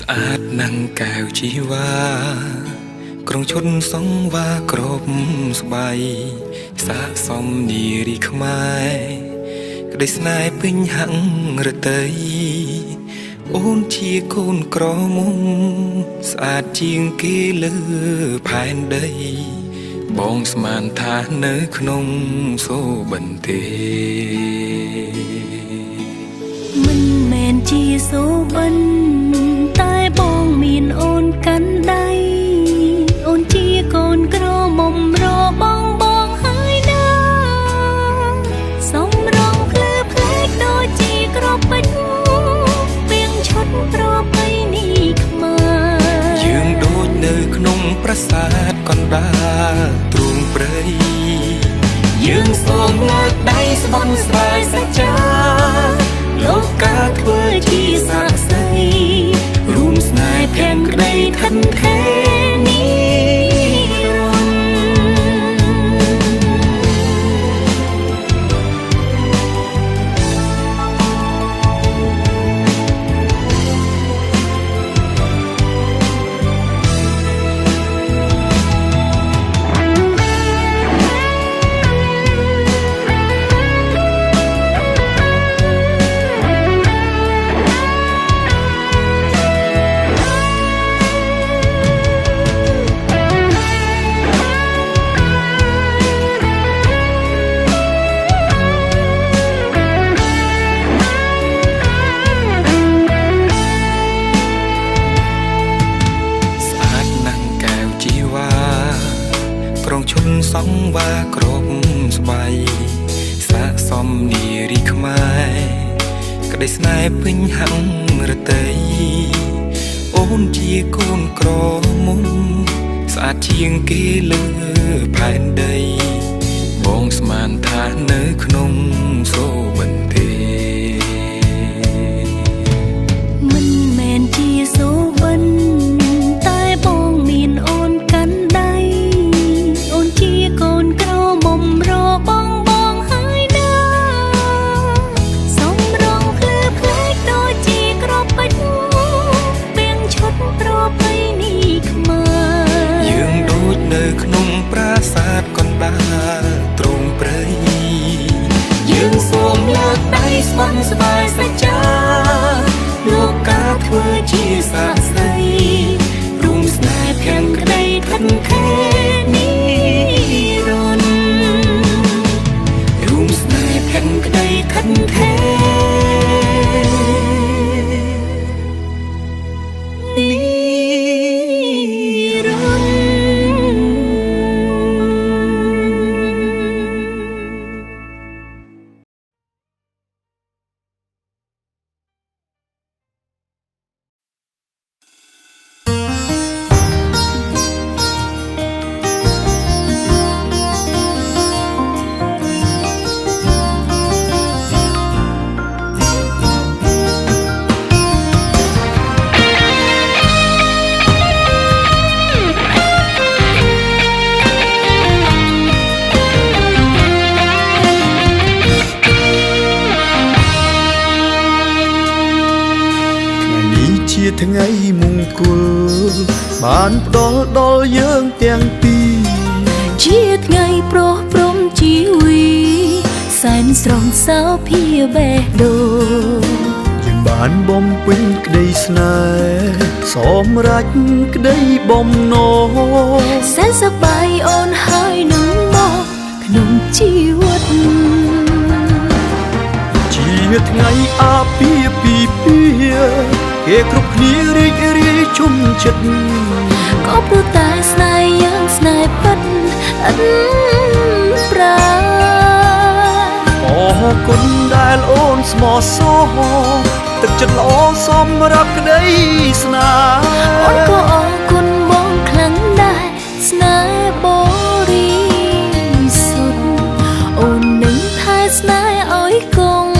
ស្អាតណាំងកែវជីវ៉ាក្រុងឈុនសងវ៉ាក្របស្បៃសាកសមនារីខ្មែរក្តីស្នេហ៍ពេញហាំងរតីអូនជាកូនក្រមុំស្អាតជាងគេលើផែនដីបងស្មានថានៅក្នុងសូបន្ទេមិនមែនជាសូបិនតែបងមានអូនកាន់ដៃអូនជាកូនក្រមុំរបងហើយណាសំរងភ្លឺផ្លែកដូចជាក្របពេជ្រពីងឈុតប្រពៃណីខ្មែរយើងដូចនៅក្នុងប្រាសាទកណ្ដាលទ្រូងព្រៃយើងសូមលើកដៃស្បន់ស្រាយសច្ចាលោកកាធ្វើជាស័ក្តិសិទ្ធិរួមស្នេហ៍ភក្តីឋិនថេនីក្រុងឈុនសងវ៉ាក្របស្បៃសាកសមនារីខ្មែរក្តីស្នេហ៍ពេញហាំងរតីអូនជាកូនក្រមុំស្អាតជាងគេលើផែនដីបងស្មានថានៅក្នុងសូបន្ទេមិនមែនជាសូបិនតែបងមានអូនកាន់ដៃអូនជាកូនក្រមុំរបងហើយណាសំរងភ្លឺផ្លែកដូចជាក្របពេជ្រពីងឈុតប្រពៃណីខ្មែរយើងដូចនៅក្នុងប្រាសាទកណ្ដាលទ្រូងព្រៃយើងសូមលើកដៃស្បន់ស្បាយសច្ចាលោកកាធ្វើជាស័ក្តិសិទ្ធិរួមស្នេហ៍ភក្តីឋិនថេនីរនរួមស្នេហ៍ភក្តីឋិនថេនីរនថ្ងៃមង្គលបានផ្ដល់ដល់យើងទាំងពីរជាថ្ងៃប្រោះព្រំជីវីសែនស្រស់សោភាបេះដូងយើងបានបំពេញក្តីស្នេហ៍សម្រេចក្តីបំណងសែនសប្បាយអូនហើយនឹងមកក្នុងជីវិតជាថ្ងៃអាពាហ៍ពិពាហ៍គេគ្រប់គ្នារីករាយជុំចិត្តក៏ព្រោះតែស្នេហ៍យើងស្នេហ៍ពិតឥតប្រាអរគុណដែលអូនស្មោះសរទឹកចិត្តល្អសម្រាប់ក្តីស្នេហ៍អូនក៏អរគុណបងខ្លាំងដែរស្នេហ៍បរិសុទ្ធអូននឹងថែស្នេហ៍ឲ្យគង់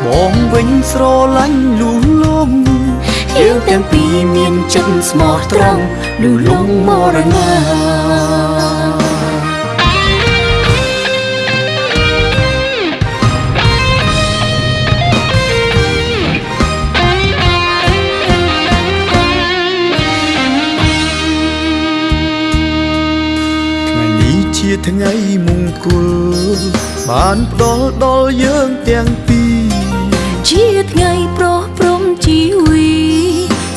បងវិញស្រឡាញ់លូលំយើងទាំងពីរមានចិត្តស្មោះត្រង់លូលំមរណា ថ្ងៃមង្គលបានផ្ដល់ដល់យើងទាំងពីរជាថ្ងៃប្រោះព្រំជីវី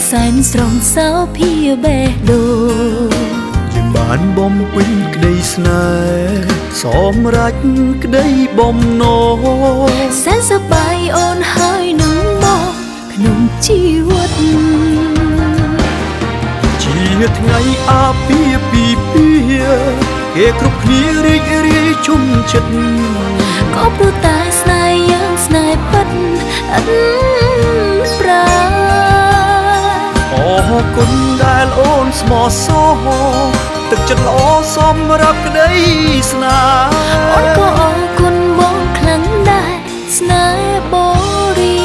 សែនស្រងសៅភាបេះដូងយើងបានបំពេញក្តីស្នេហ៍សម្រេចក្តីបំណងសែនសប្បាយអូនហើយនឹងមកក្នុងជីវិតជាថ្ងៃអាពាហ៍ពិពាហ៍គេគ្រប់គ្នារីករាយជុំចិត្តក៏ព្រោះតែស្នេហ៍យើងស្នេហ៍ពិតឥតប្រាអរគុណដែលអូនស្មោះសរទឹកចិត្តល្អសម្រាប់ក្តីស្នេហ៍អូនក៏អរគុណបងខ្លាំងដែរស្នេហ៍បរិ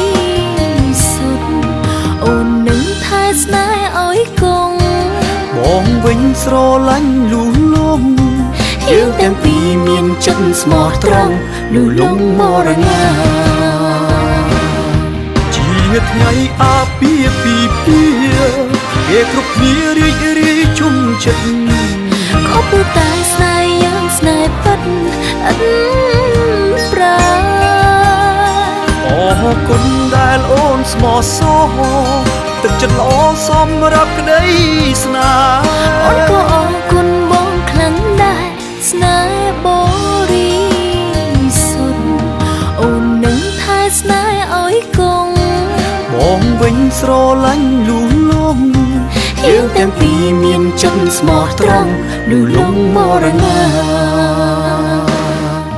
សុទ្ធអូននឹងថែស្នេហ៍ឲ្យគង់បងវិញស្រឡាញ់លូលងយើងទាំងពីរមានចិត្តស្មោះត្រង់លូលងមរណាជាថ្ងៃអាពាហ៍ពិពាហ៍គេគ្រប់គ្នារីករាយជុំចិត្តក៏ព្រោះតែស្នេហ៍យើងស្នេហ៍ពិតឥតប្រាអរគុណដែលអូនស្មោះសរទឹកចិត្តល្អសម្រាប់ក្តីស្នេហ៍អូនក៏អរគុណបងខ្លាំងដែរស្នេហ៍បរិសុទ្ធអូននឹងថែស្នេហ៍ឲ្យគង់បងវិញស្រឡាញ់លូលងយើងទាំងពីរមានចិត្តស្មោះត្រង់លូលងមរណាអ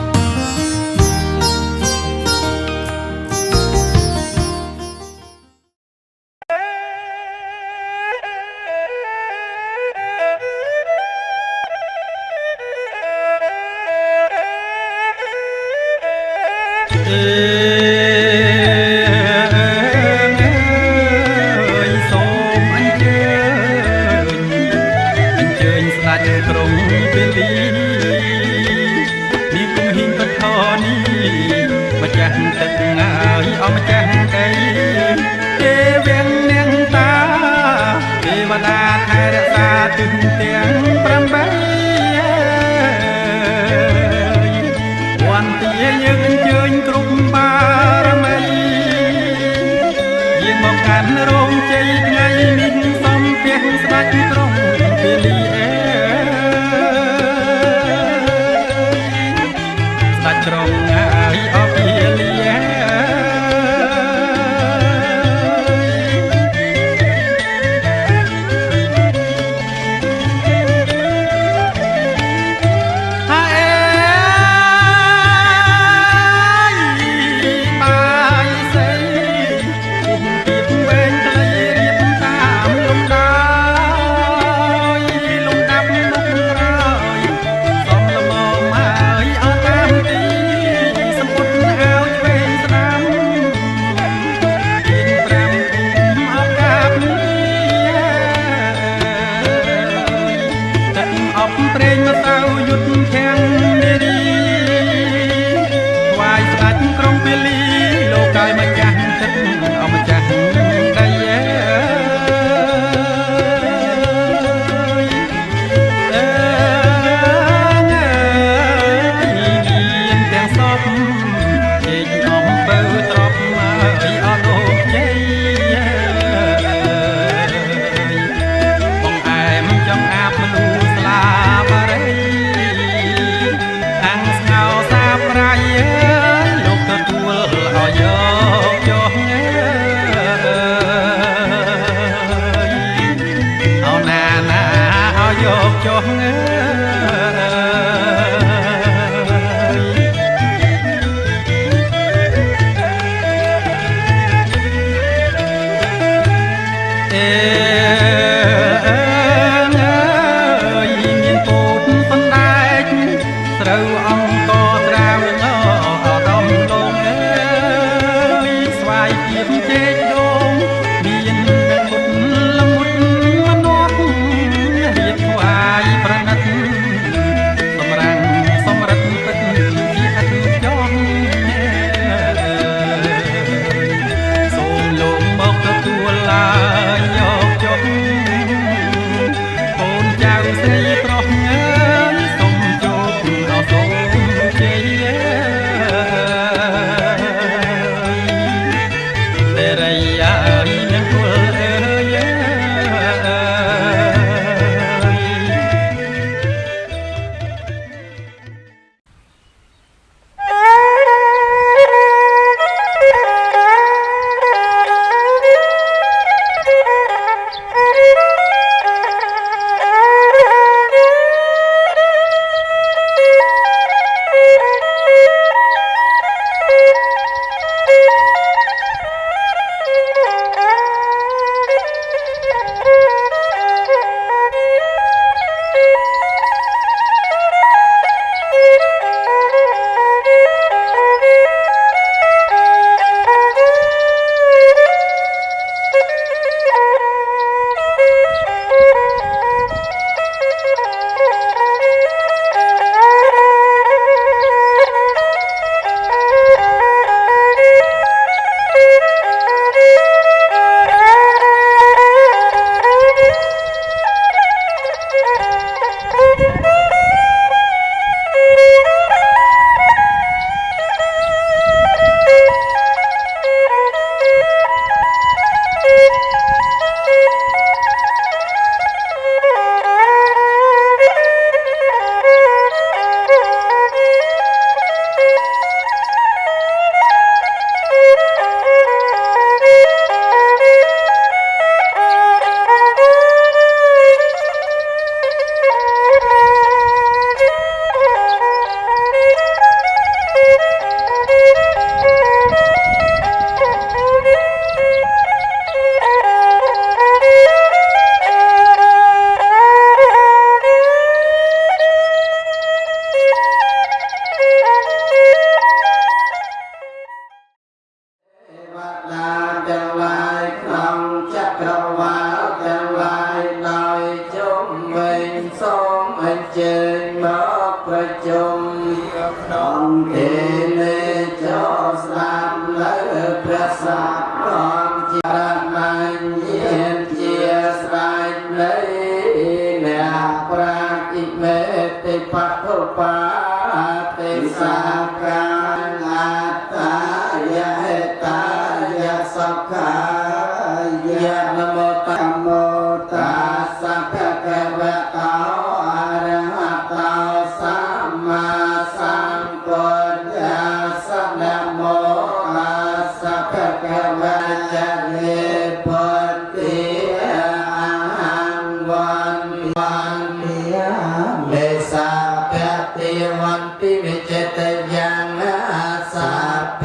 สัพเพ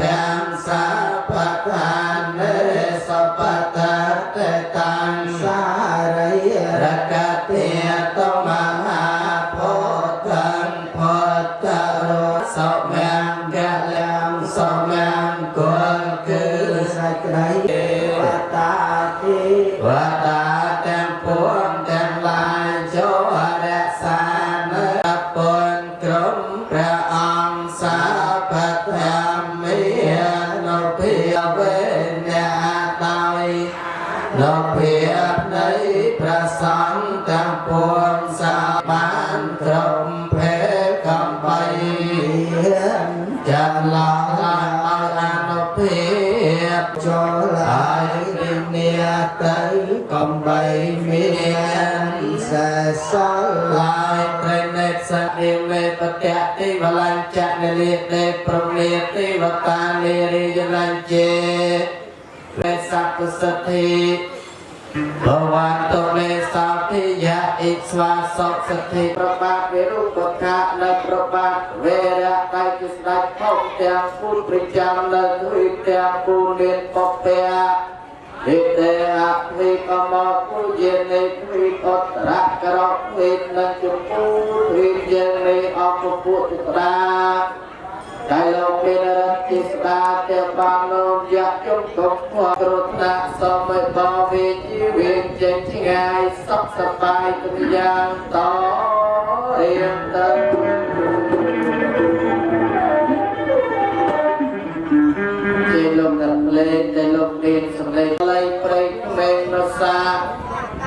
สัพพทานเนสัพพตะเตตังสาริยระกะเตียตมหาโพธังโพธโรสแมงกะลังสแมงกุลคือสักไรเทวตาทิวตาแต่งปวงแต่งลายโชรสานปนกรมพระองค์สาพธรรมเมียนเพียเวนญาตายนเพียในพระสังฆ์แต่งปวงสาบานกรมเพกำไปจันลาลายนเพียโจลายเนียไตកំបីមានសេសឡាយត្រេនេតសនិមេបតៈទេវលញ្ចនិលេទេប្រមេទេវតានិរិយលញ្ចេមេសព្វសទ្ធិបវន្តមេសាភិយៈអិស្វាសោសទ្ធិប្របាទវិរុបកៈនៅប្របាទវេរៈកាយជាស្ដេចផុសទាំងពូនប្រចាំនៅទ្វីបទាំងពូនមានពពៈវិទេអភិកមពុយេនិទ្វីបអត្រៈក្រោទ្វីបនឹងជពូទ្វីបយើងនៃអបពុទ្ធតាកាយលោកមានរតិស្ដាទេបានលោយៈជុំទុកព្រោះណាសម័យបវិជីវិតចេញឆ្ងាយសុខសប្បាយទុកយ៉ាងតរៀងទៅជាលោកទាំងលេងដែលលោកមានសម្លេងផ្លៃព្រៃក្មេងរសា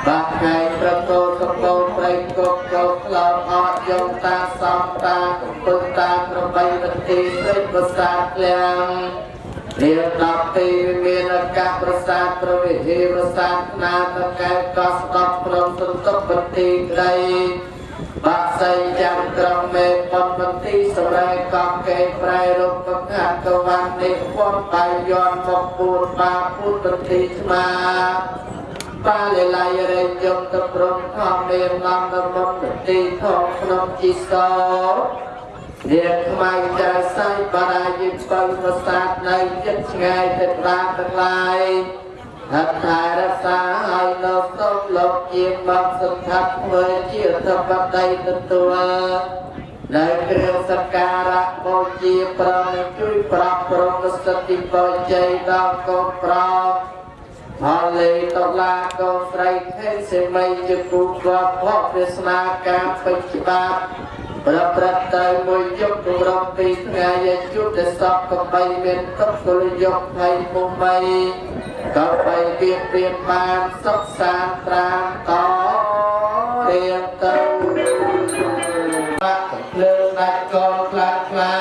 បាក់កាយប្រកោតកោព្រៃកុកកោក្លោអត់យំតាសំតាកំពឹងតាក្របីវិធីស្រីប្រសាទក្លាំងរៀប10ទីមានអកាសប្រសាទប្រវិហេប្រសាទណាតកែកោស្ដប់ព្រមសន្ទុបវិធីក្តីបាក់សៃចាំក្រុងមេបំពន្ទីសម្រែកកកេប្រែរូបកខាត់កវ៉ាន់នេះពំបាយយន់មកពួនបាពុទ្ធបន្ទីស្មាបាលិល័យរេជុំទៅព្រមខំមាននាំទៅមុខបន្ទីធំក្នុងជីសោនាងខ្មៅចៅសៃបារាយិបើប្រសាទនៅចិត្តឆ្ងាយទៅតាមទាំងឡាយហត្ថថែរក្សាឲ្យនៅសុខលោកជាមកសន្តាប់ធ្វើជាធម្មតីទទួលនៅគ្រឿងសក្ការៈបូជាប្រងជួយប្រាប់ប្រងសតិបច្ច័យដល់កូនប្រុសផលលេតឡាកូនស្រីខេសេមីជាគូកបភពវាសនាការពេញច្បាប់ប្រព្រឹត្តទៅមួយយុគគម្រប់ពីថ្ងៃយុទ្ធសពកំបីមានទុកគលយុគភ័យពុំបីក៏បីពីព្រៀនបានសុខសាន្តត្រាំតរៀងទៅបាក់ភ្លើងដាច់កលខ្លាខ្លា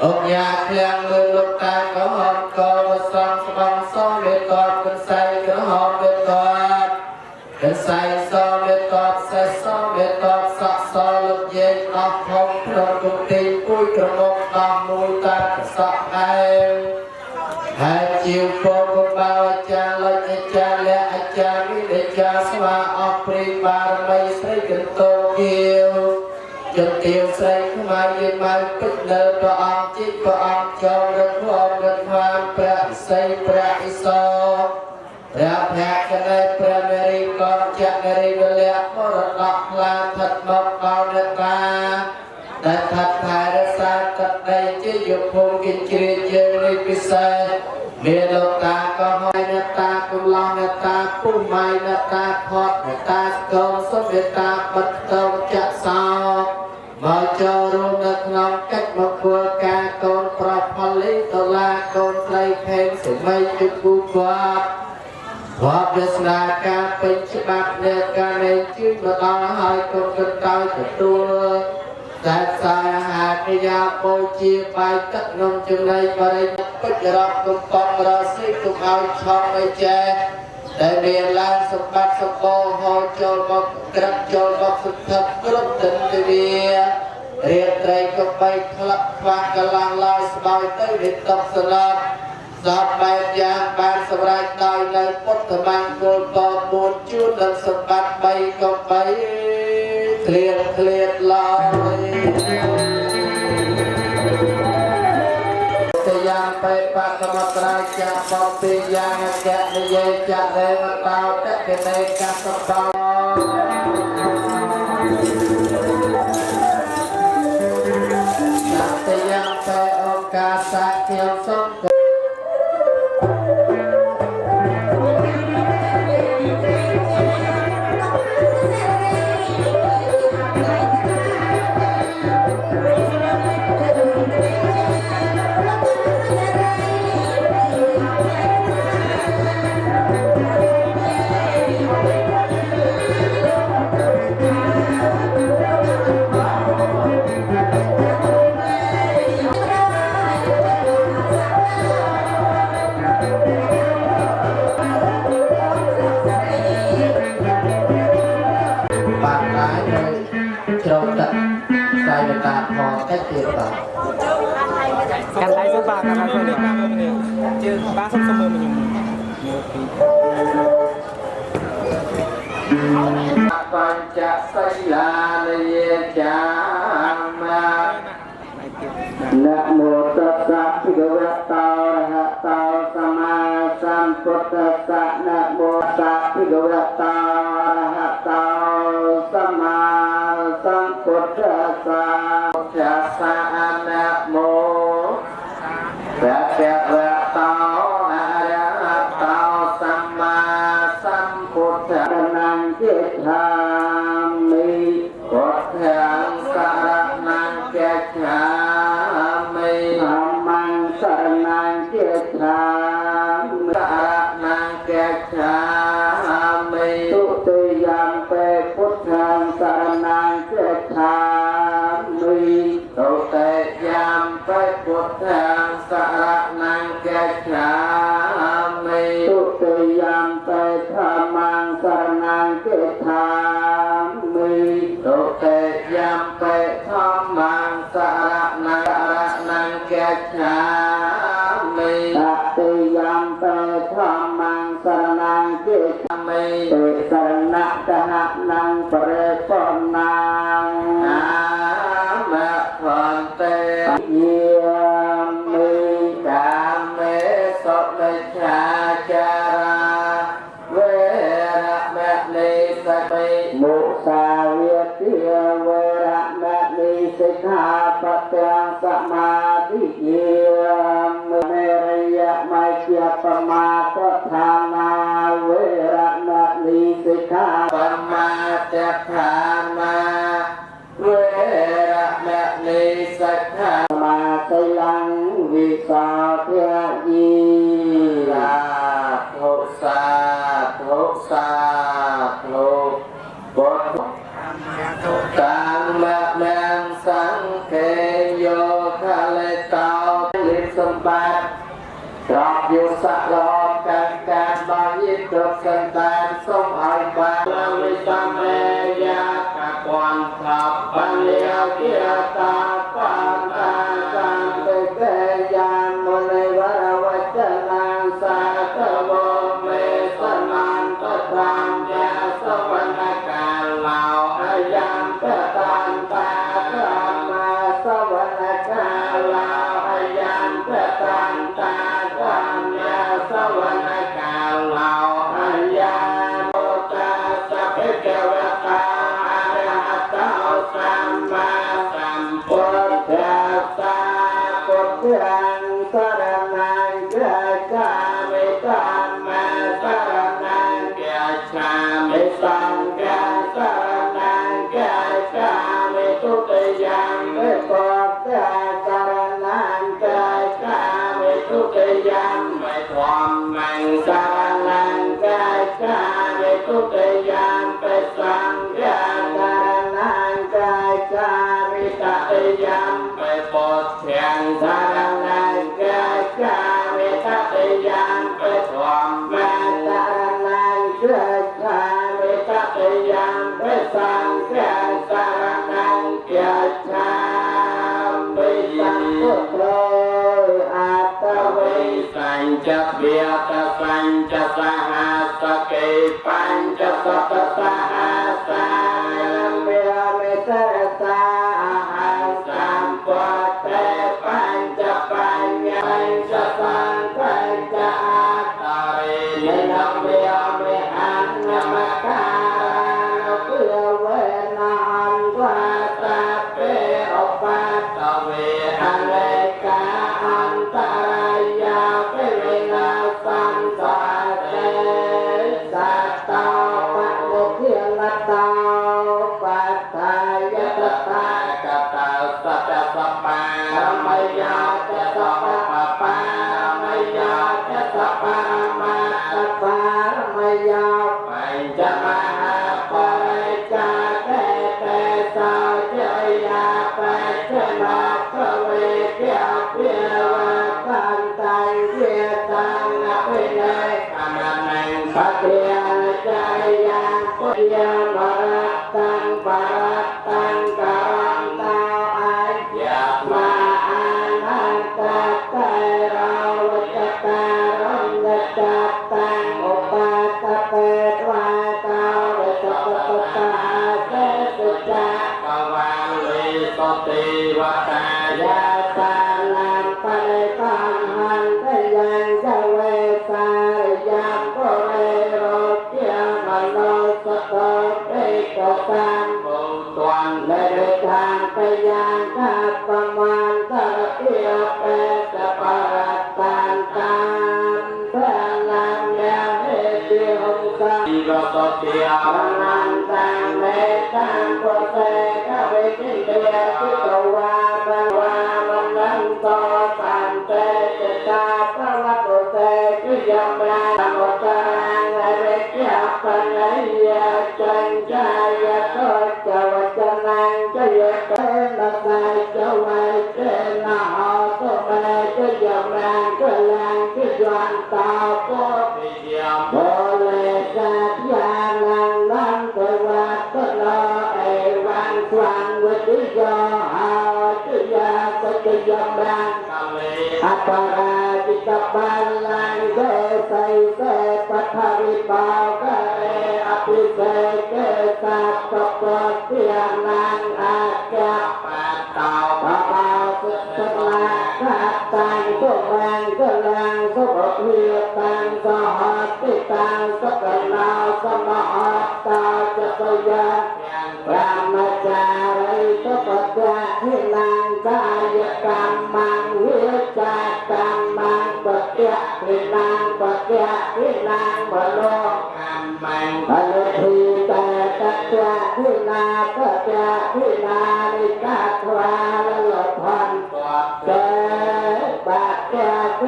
អង្គញាឃ្លាំងលើលោកតាក៏ហមក៏វសងស្បងសមវាកត់កសៃក៏ហមវាកត់កសៃសមវាកត់សេះសមវាកត់សក់សលោកយាយអស់ធំប្រគុំទីពួយក្រមុំដល់មួយតាសក់ឯងហើយជាវពោកបាអាចារ្យលិចអាចារ្យលះអាចារ្យវិនិច្ចាស្វាអស់ព្រីបារមីស្រីកន្តោគាវចន្ទាវស្រីខ្មៅយិម៉ៅពិតនៅព្រះអង្គជីព្រះអង្គចូលរត់ព្រមរត់ស្វាមព្រះឥសីព្រះឥសោព្រះភក្ត្រនៃព្រះនារីកោចនារីវលៈមរតកខ្លាថិតមកដល់អ្នកតាតែថាថែរក្សាទឹកដីជាយុភូមិកិជ្រាយើងនេះពិសេសមានលោកតាក៏ហើយអ្នកតាគុំឡងអ្នកតាពុំម៉ៃអ្នកតាខត់អ្នកតាកូនសុមេតាបិទតោចៈសោមកចូលរួមនៅក្នុងកិច្ចមង្គលការកូនប្រុសផលីដុល្លារកូនស្រីខេងសេមីជគូគាត់វត្តវាសនាការពេញច្បាប់នៃការនៃជួយមកដល់ហើយកូនកន្តើយទទួលតែខ្សែអាហារកិយាបូជាបាយទឹកនំចំណីបរិយាពេជ្ររកកំប៉ុងរស៊ីទុំឲ្យឆោមឲ្យចេះតែមានឡើងសម្បត្តិសម្បូរហូរចូលមកក្រាក់ចូលមកសុទ្ធិគ្រប់ទិន្នវារៀបត្រីក៏បីក្លាក់ខ្វះកន្លងឡើយស្បើយទៅវិតកស្លាប់សពបែបយ៉ាងបានសម្រេចដោយនៅពុទ្ធមង្គលត4ជួននិងសម្បត្តិ3ក៏បីឃ្លាតឡើយ ไปปะสมตรายจะปอปียางแกะนิเยจะเรมตาวตะเกเนกัสตาสัตยังไปโอกาสเทียมสมกันไล่สุบากันไล่สุบาเจอบ้าส้มเสมอมันอยู่ปัญจศีลานิเยจามานะโมตัสสะภะคะวะโตอะระหะโตสัมมาสัมพุทธัสสะนะโมตัสสะภะคะวะโตอะระหะโตสัมมาสัมพุทธัสสะจัสสะนะโมพระเจ้าโตอะระหะโตสัมมาสัมพุทธัสสะนังจิตธามิพุทธังสรณังกัจฉามิธัมมังสรณังกัจฉามิสรณังกัจฉามิทุติยัมเปพุทธังสรณังกัจฉามิตุเตยัมเปพุทธังสรณังกัจฉามิตุติยัมเปธัมมังสรณังกัจฉามิตุเตยัมเปธัมมังสรณังกัจฉามิตติยัมเปธัมมังสรณังกัจฉามิติสรณะจนะนังปเรปนังอามะพันเตเยมิกามเมสุมิจฉาจาราเวระมะนิสติมุสาวาทิเวระมะนิสิกขาปะทังสมาธิเยมิเมริยะไมเกียปมาทฐานาเวระมะนิสิกขาปมาทฐานาเวระมะนิสิกขามาสิลังวิสาทะยีลาทุสาธุสาธุบุตรตังมะแมงสังเกโยคะเลตาลิสมบัติตรอบอยู่สะลอบกันการบางยิบดกสันตานสมอัยบาลวิสัมเมยากะกวนขับปัญญาเกียตาปันตาสังเตเกยานโมเนวรวัจนังสาธโวเมสมันตธรรมยาสวรรกาลาวอายัมเปตันตาธรรมาสวรรกาลาวอายัมเปตันตาธรรมยาสวรรกาลาวอายัมโมตัสสะภะคะวะโตอะระหะโตสัมมาสัมพุทธัสสะพุทธังสรณังกัจฉามิธัมมังสรณังกัจฉามิสังฆังสรณังกัจฉามิทุติยัมปิพุทธังสรณังกัจฉามิทุติยัมปิธัมมังสรณังกัจฉามิทุติยัมปิสังฆังสรณังกัจฉามิตติยัมปิพุทธังสรณังกัจฉามิตติยัมปิธัมมังสรณังกัจฉามิตติยัมปิสังฆังสรณังกัจฉามิสัมพุทโธอัตตวิสัญจเบียตสัญจสหัสเกปัญจสัตตะหัสสะเมเมสะสะหัสสัมปะเตปัญจปัญญ จะสังใครจะอาตาเรนนักเบียเบียอันนามการาเพื่อเวนันวาตาเปอปัตตเวอันเลกาอันตรายาเปเวนาสันตาเตสัตตาปัจจุเพียงตาปัตตายตตากตาสัตตสัพพารมยาจะสัพพะปารมยาจะสัพพะมาตปารมยาปัญจมหาปริจาเตเตสาเจยาปัจจนาภเวเกียเพียวะกันตังเวตังอภิเนยอนันตังปะเทียนใจยังปุญญมรัตตังปะรัตตังกะรังตาอัยยะมาอานันตะไตราวัจตารังกัจจตังอุปาตเปตวาตาเวสตตตาเสสุจักกวังลิสติวตายาตานังปริตังหันตยังจะเวสารยังปเรโรเกียมโนสตเอกตังบุตวันและเดินทางไปยังทัพประมาณตะเกียบเป็นสปารัตตันตันเพื่อนำยังเอติหงสังโลกเทียมนันตังเมตังโปเสกเวทิเดียทิตวาตังวามันนันโตตันเตจตาพระวัตุเตจุยมราโมตังเวเกียปัญญาจันจายะโตจวัจนังจยเตนะไสจวัยเตนะหอตเมจยมรังกลังกิยันตาโพธิยมโพเลสัตยานังนันตวัตโนเอวังควังวิติโยหาติยาสติยมรังอัปปาราจิตบัลลังเกไสเสปัทวิปากเรอภิเศษเกสัตตปเทียนังอาแกปัตตาภะภาสุตตะกัตตังสุมังกลังสุภเพียตังสหัสติตังสกนาสมหัตตาจัตยาพระมจาริสุปจาหินังกายกรรมังวิจากรรมังปะเจหินังปะเจหินังบโลกรรมังบโลทีแต่ตัจจะหินาปะเจหินานิกาทวาลลพันตัวเจปะเจเว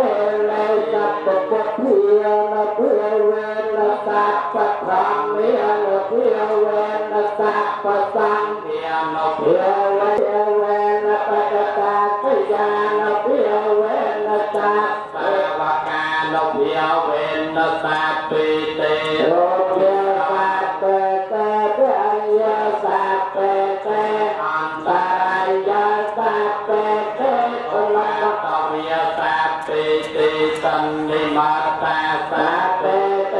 เลสัพพะเพียนะเพื่อเวนะสัพพะธรรมเมียนะเพื่อเวนะสัพพะสังเมียนะเพื่อเวนะปัจจตาปิยานะเพื่อเวนะสัพพะวะกานะเพื่อเวนะสัพพิเตโลเกียสัพเพเตเพื่อยะสัพเพเตอันตรายะสัพเพเตโอละตะเวียสัพพิเตสันนิมาตาสัพเพเต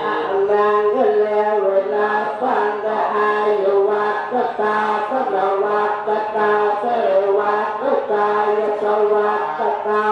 อันนังเกเลเวนะปันตะอายุวัตตาสนวัตตาเสวัตตายะสวัตตา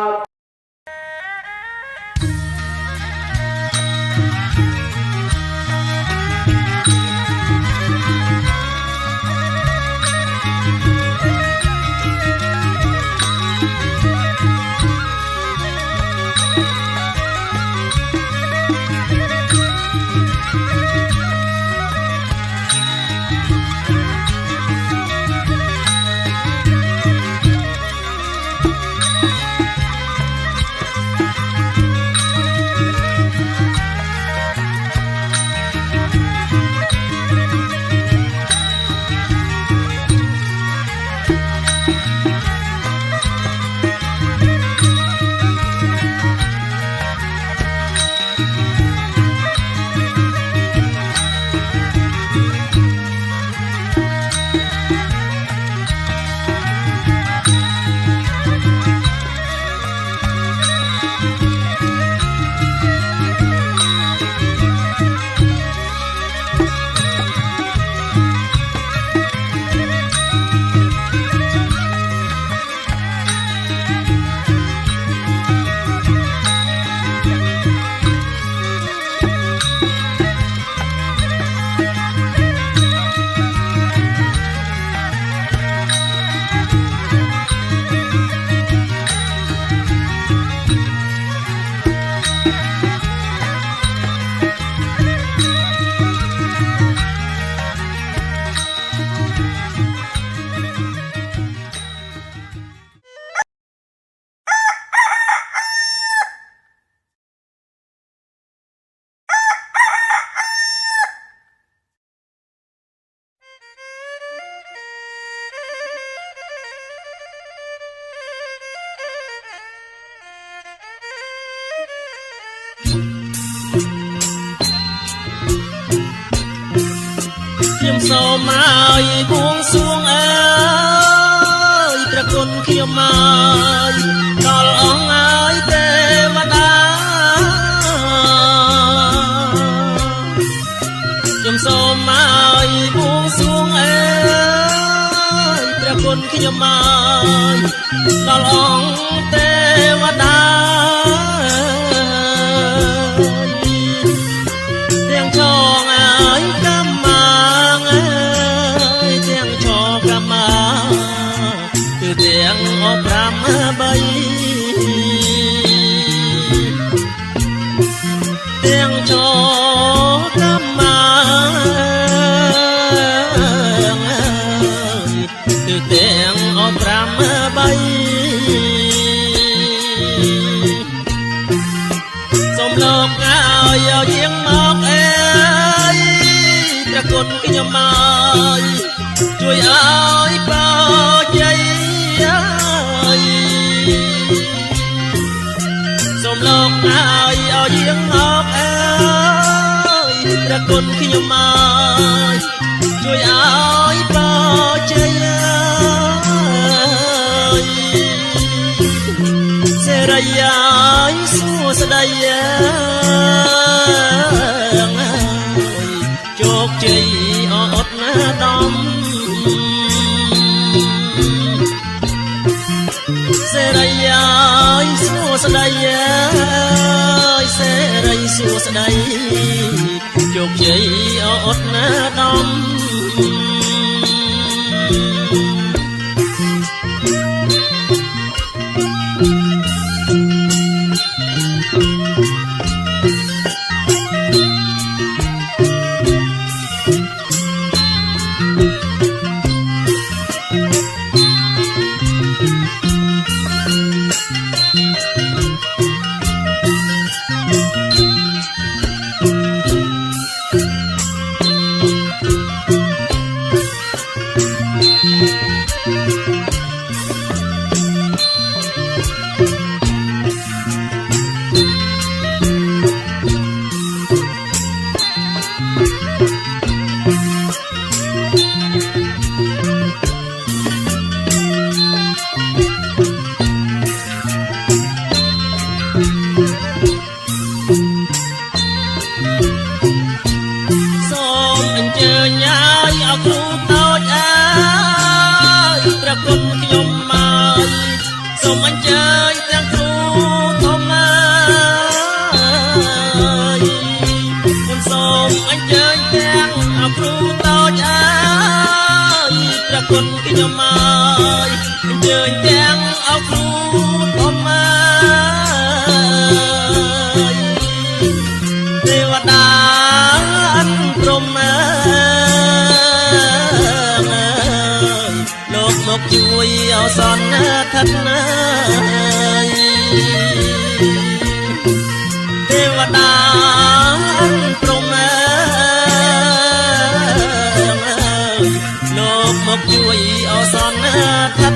ខ្ញុំសូមឲ្យបួងសួងអើយព្រះគុណខ្ញុំមកដល់អង្គឲ្យទេវតាខ្ញុំសូមឲ្យបួងសួងអើយព្រះគុណខ្ញុំមកដល់អង្គទេវតាទាំងចងឲ្យកម្មទាំងអប5 3ទាំងចកម្មគឺទាំងអប5 3សូមលោកឲ្យយាងមកអើយព្រះគុណខ្ញុំមកជួយឲ្យបោជ័យសូមលោកឲ្យយាងមកអើយព្រះគុណខ្ញុំមកជួយឲ្យបោជ័យសេរីឲ្យសួស្ដីជោគជ័យអត់ណាដំសេរីឲ្យសួស្ដីសេរីសួស្ដីជោគជ័យអត់ណាដំជួយអសនឋិតទេវតាព្រមលោកមកជួយអសនឋិត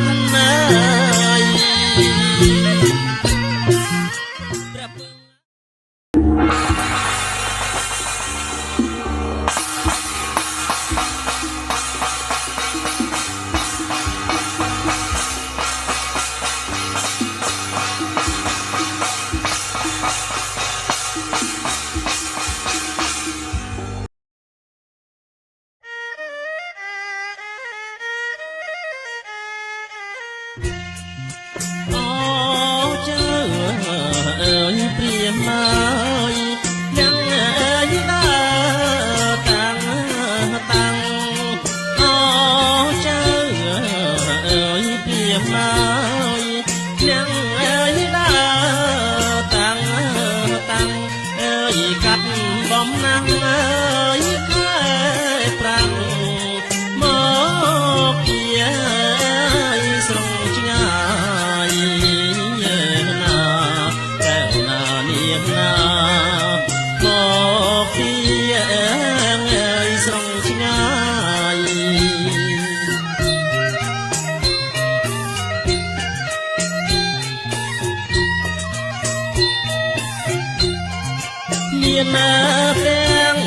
មានទាំង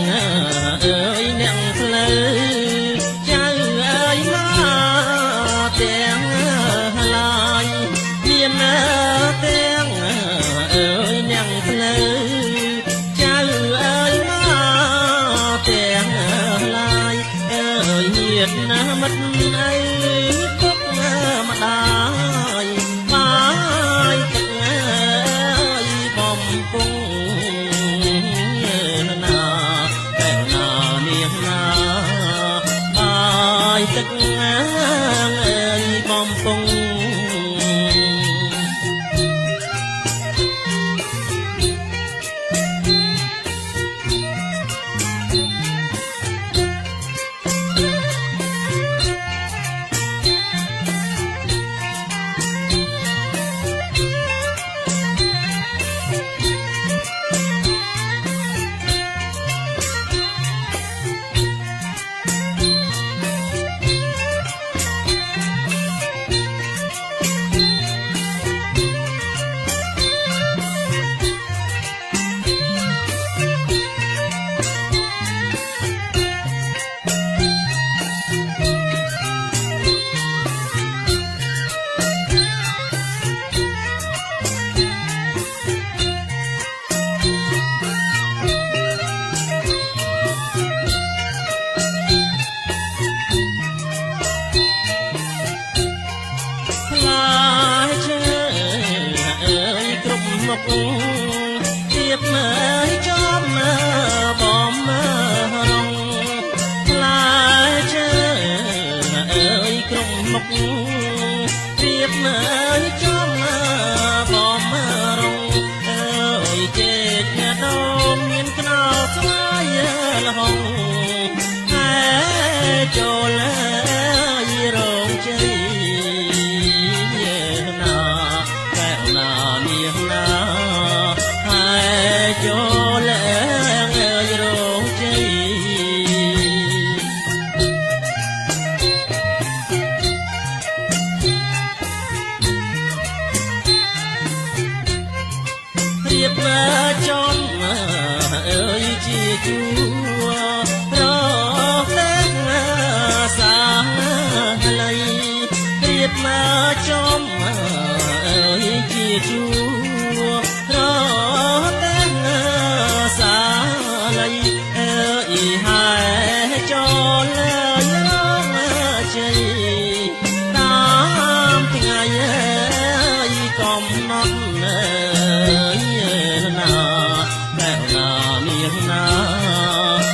អើយអ្នកផ្លូវចៅអើយមកទាំងឡាយមានទាំងអើយអ្នកផ្លូវចៅអើយមកទាំងឡាយអើយញាតិណាមិត្តអីពុកម្ដាយបាយទឹកអើយបំពង់ទឹកអើយបំពង់ទៀតមើលចំបំរងផ្លែឈើអើយក្រុមមុខទៀតមើលចំបំរងអើយជែកដោមមានខ្នោស្វាយលហងហើយចូលរងជ័យចូលរងជ័យរៀបចំអើយជាជួរតែសាល័យរៀបចំអើយជាជួរសាល័យអើយហើយចូលរងជ័យតាមថ្ងៃកំណត់ណាតែណាមានណា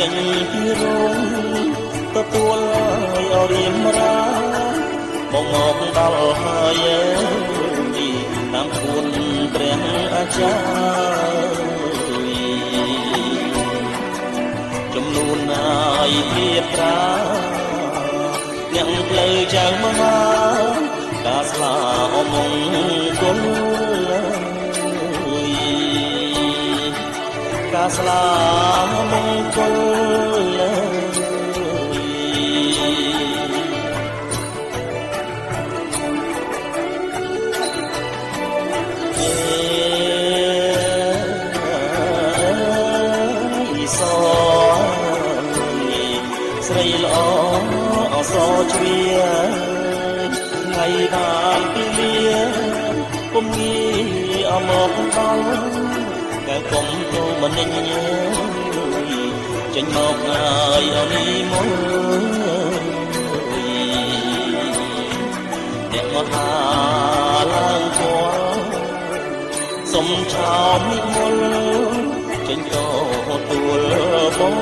ចេញពីរោងទទួលឲ្យរៀមរាមកដល់ហើយតាមគួនព្រះអាចារ្យចំនួនហើយពីប្រាអ្នកផ្លូវចៅមហាការស្លាអមង្គលការស្លាមង្គលស្រីល្អអសជ្រាថ្ងៃបានពីលាគុំងីអមមកដល់កែគុំទៅមិនញញចេញមកហើយអនីមកអ្នកមកហាឡើងឈរសុំឆោមនិមលចេញទៅទួលបង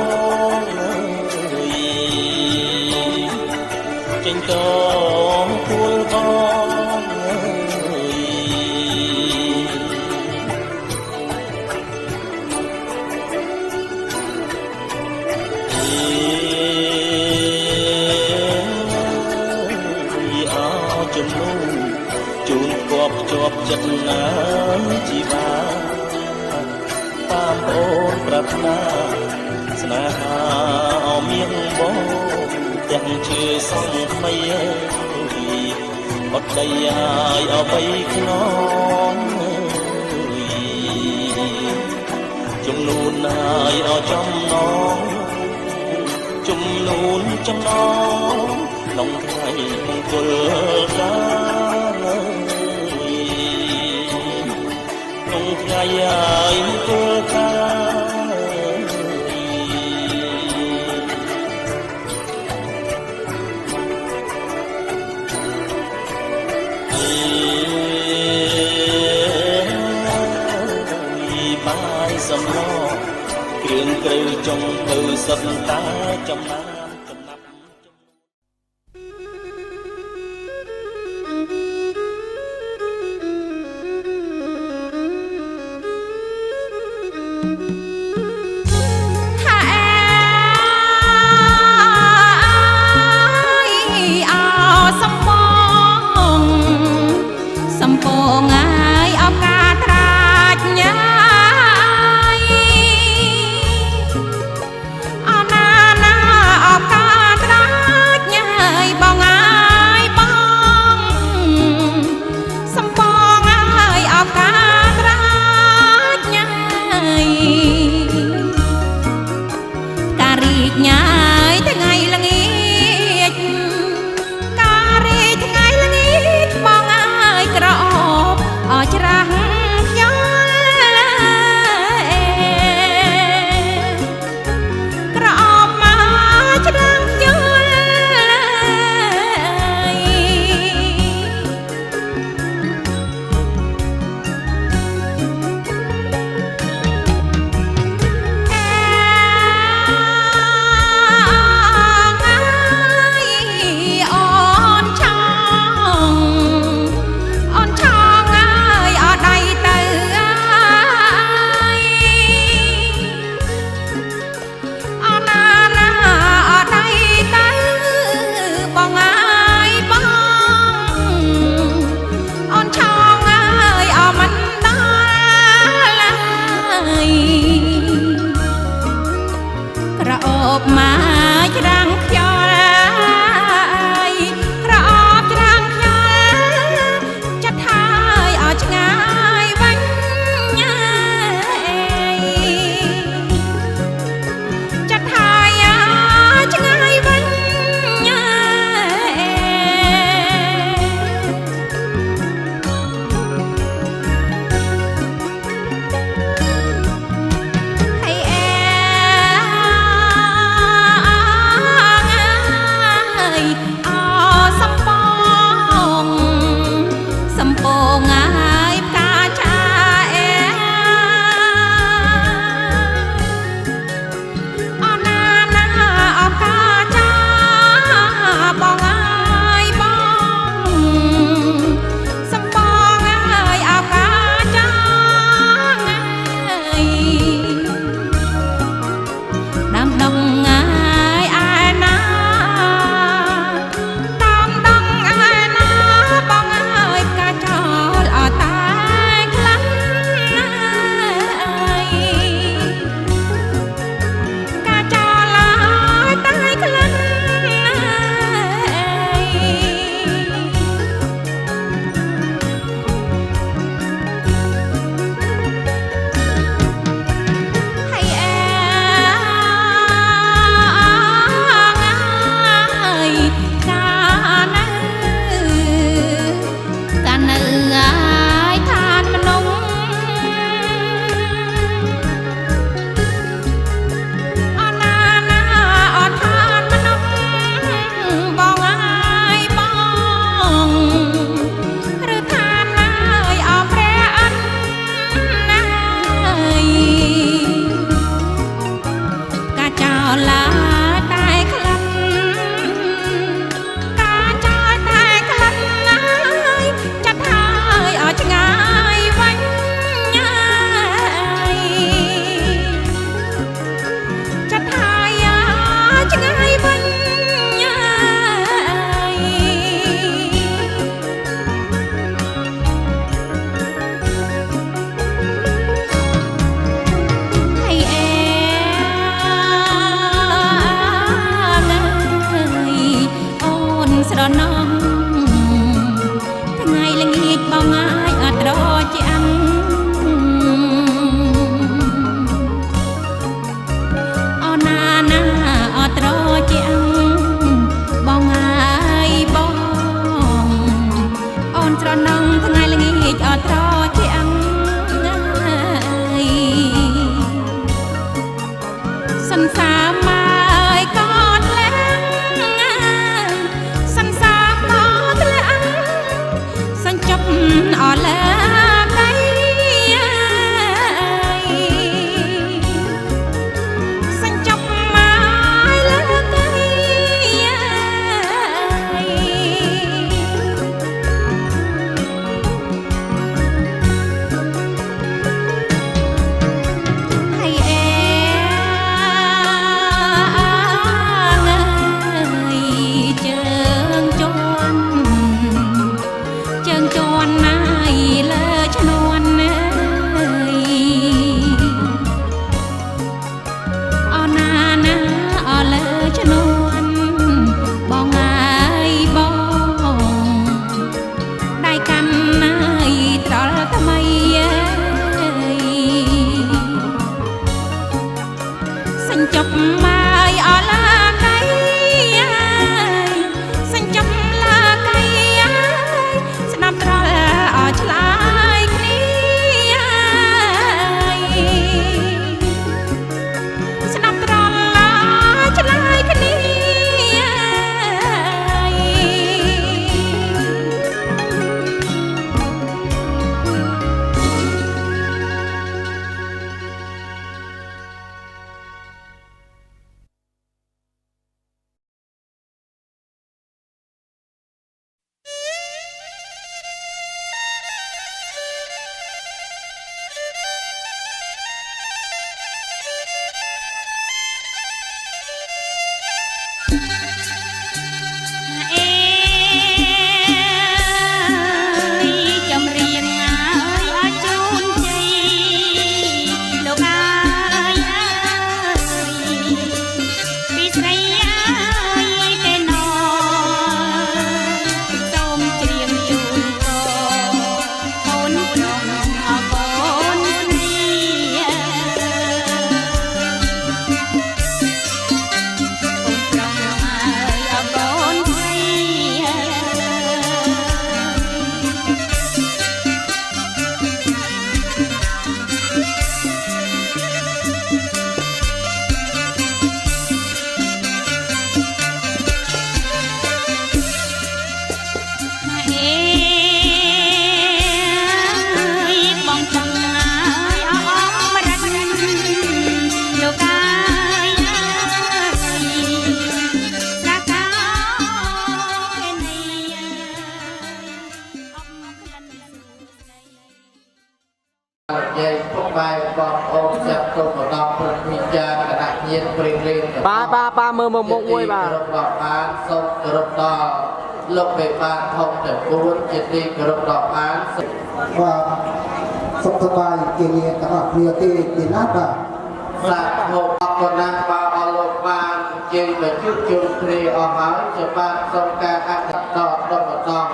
ចេញទៅទួលបងចំនួនជូនគប់ជាប់ចិត្តណាជីវាតាមអូនប្រាថ្នាស្នេហាអមានបងទាំងជឿសងថ្មីអត់ដីឲ្យអបៃខ្នងចំនួនហើយអចំណងចំនួនចំណងក្នុងថ្ងៃមង្គលការក្នុងថ្ងៃហើយមង្គលការបាយសំឡគ្រឿងគ្រូចុងទៅសិនតាចំណា បងប្អូនចាត់ទុកមកដល់ព្រឹទ្ធវិជាគណៈញាតិព្រៀងរៀង ប៉ាមើលមកមុខមួយបាទ របស់បានសូមគោរពដល់លោកបេបានធំទាំង4ជាទីគោរពដល់បាន បាទសុខសប្បាយជានាមទាំងអស់គ្នាទីណាបាទ សាធុអរគុណណាស់បាទអរលោកបានជ័យមកជួបជុំគ្នាអស់ហើយជាបានសូមការអនុត្តដល់ម្ដង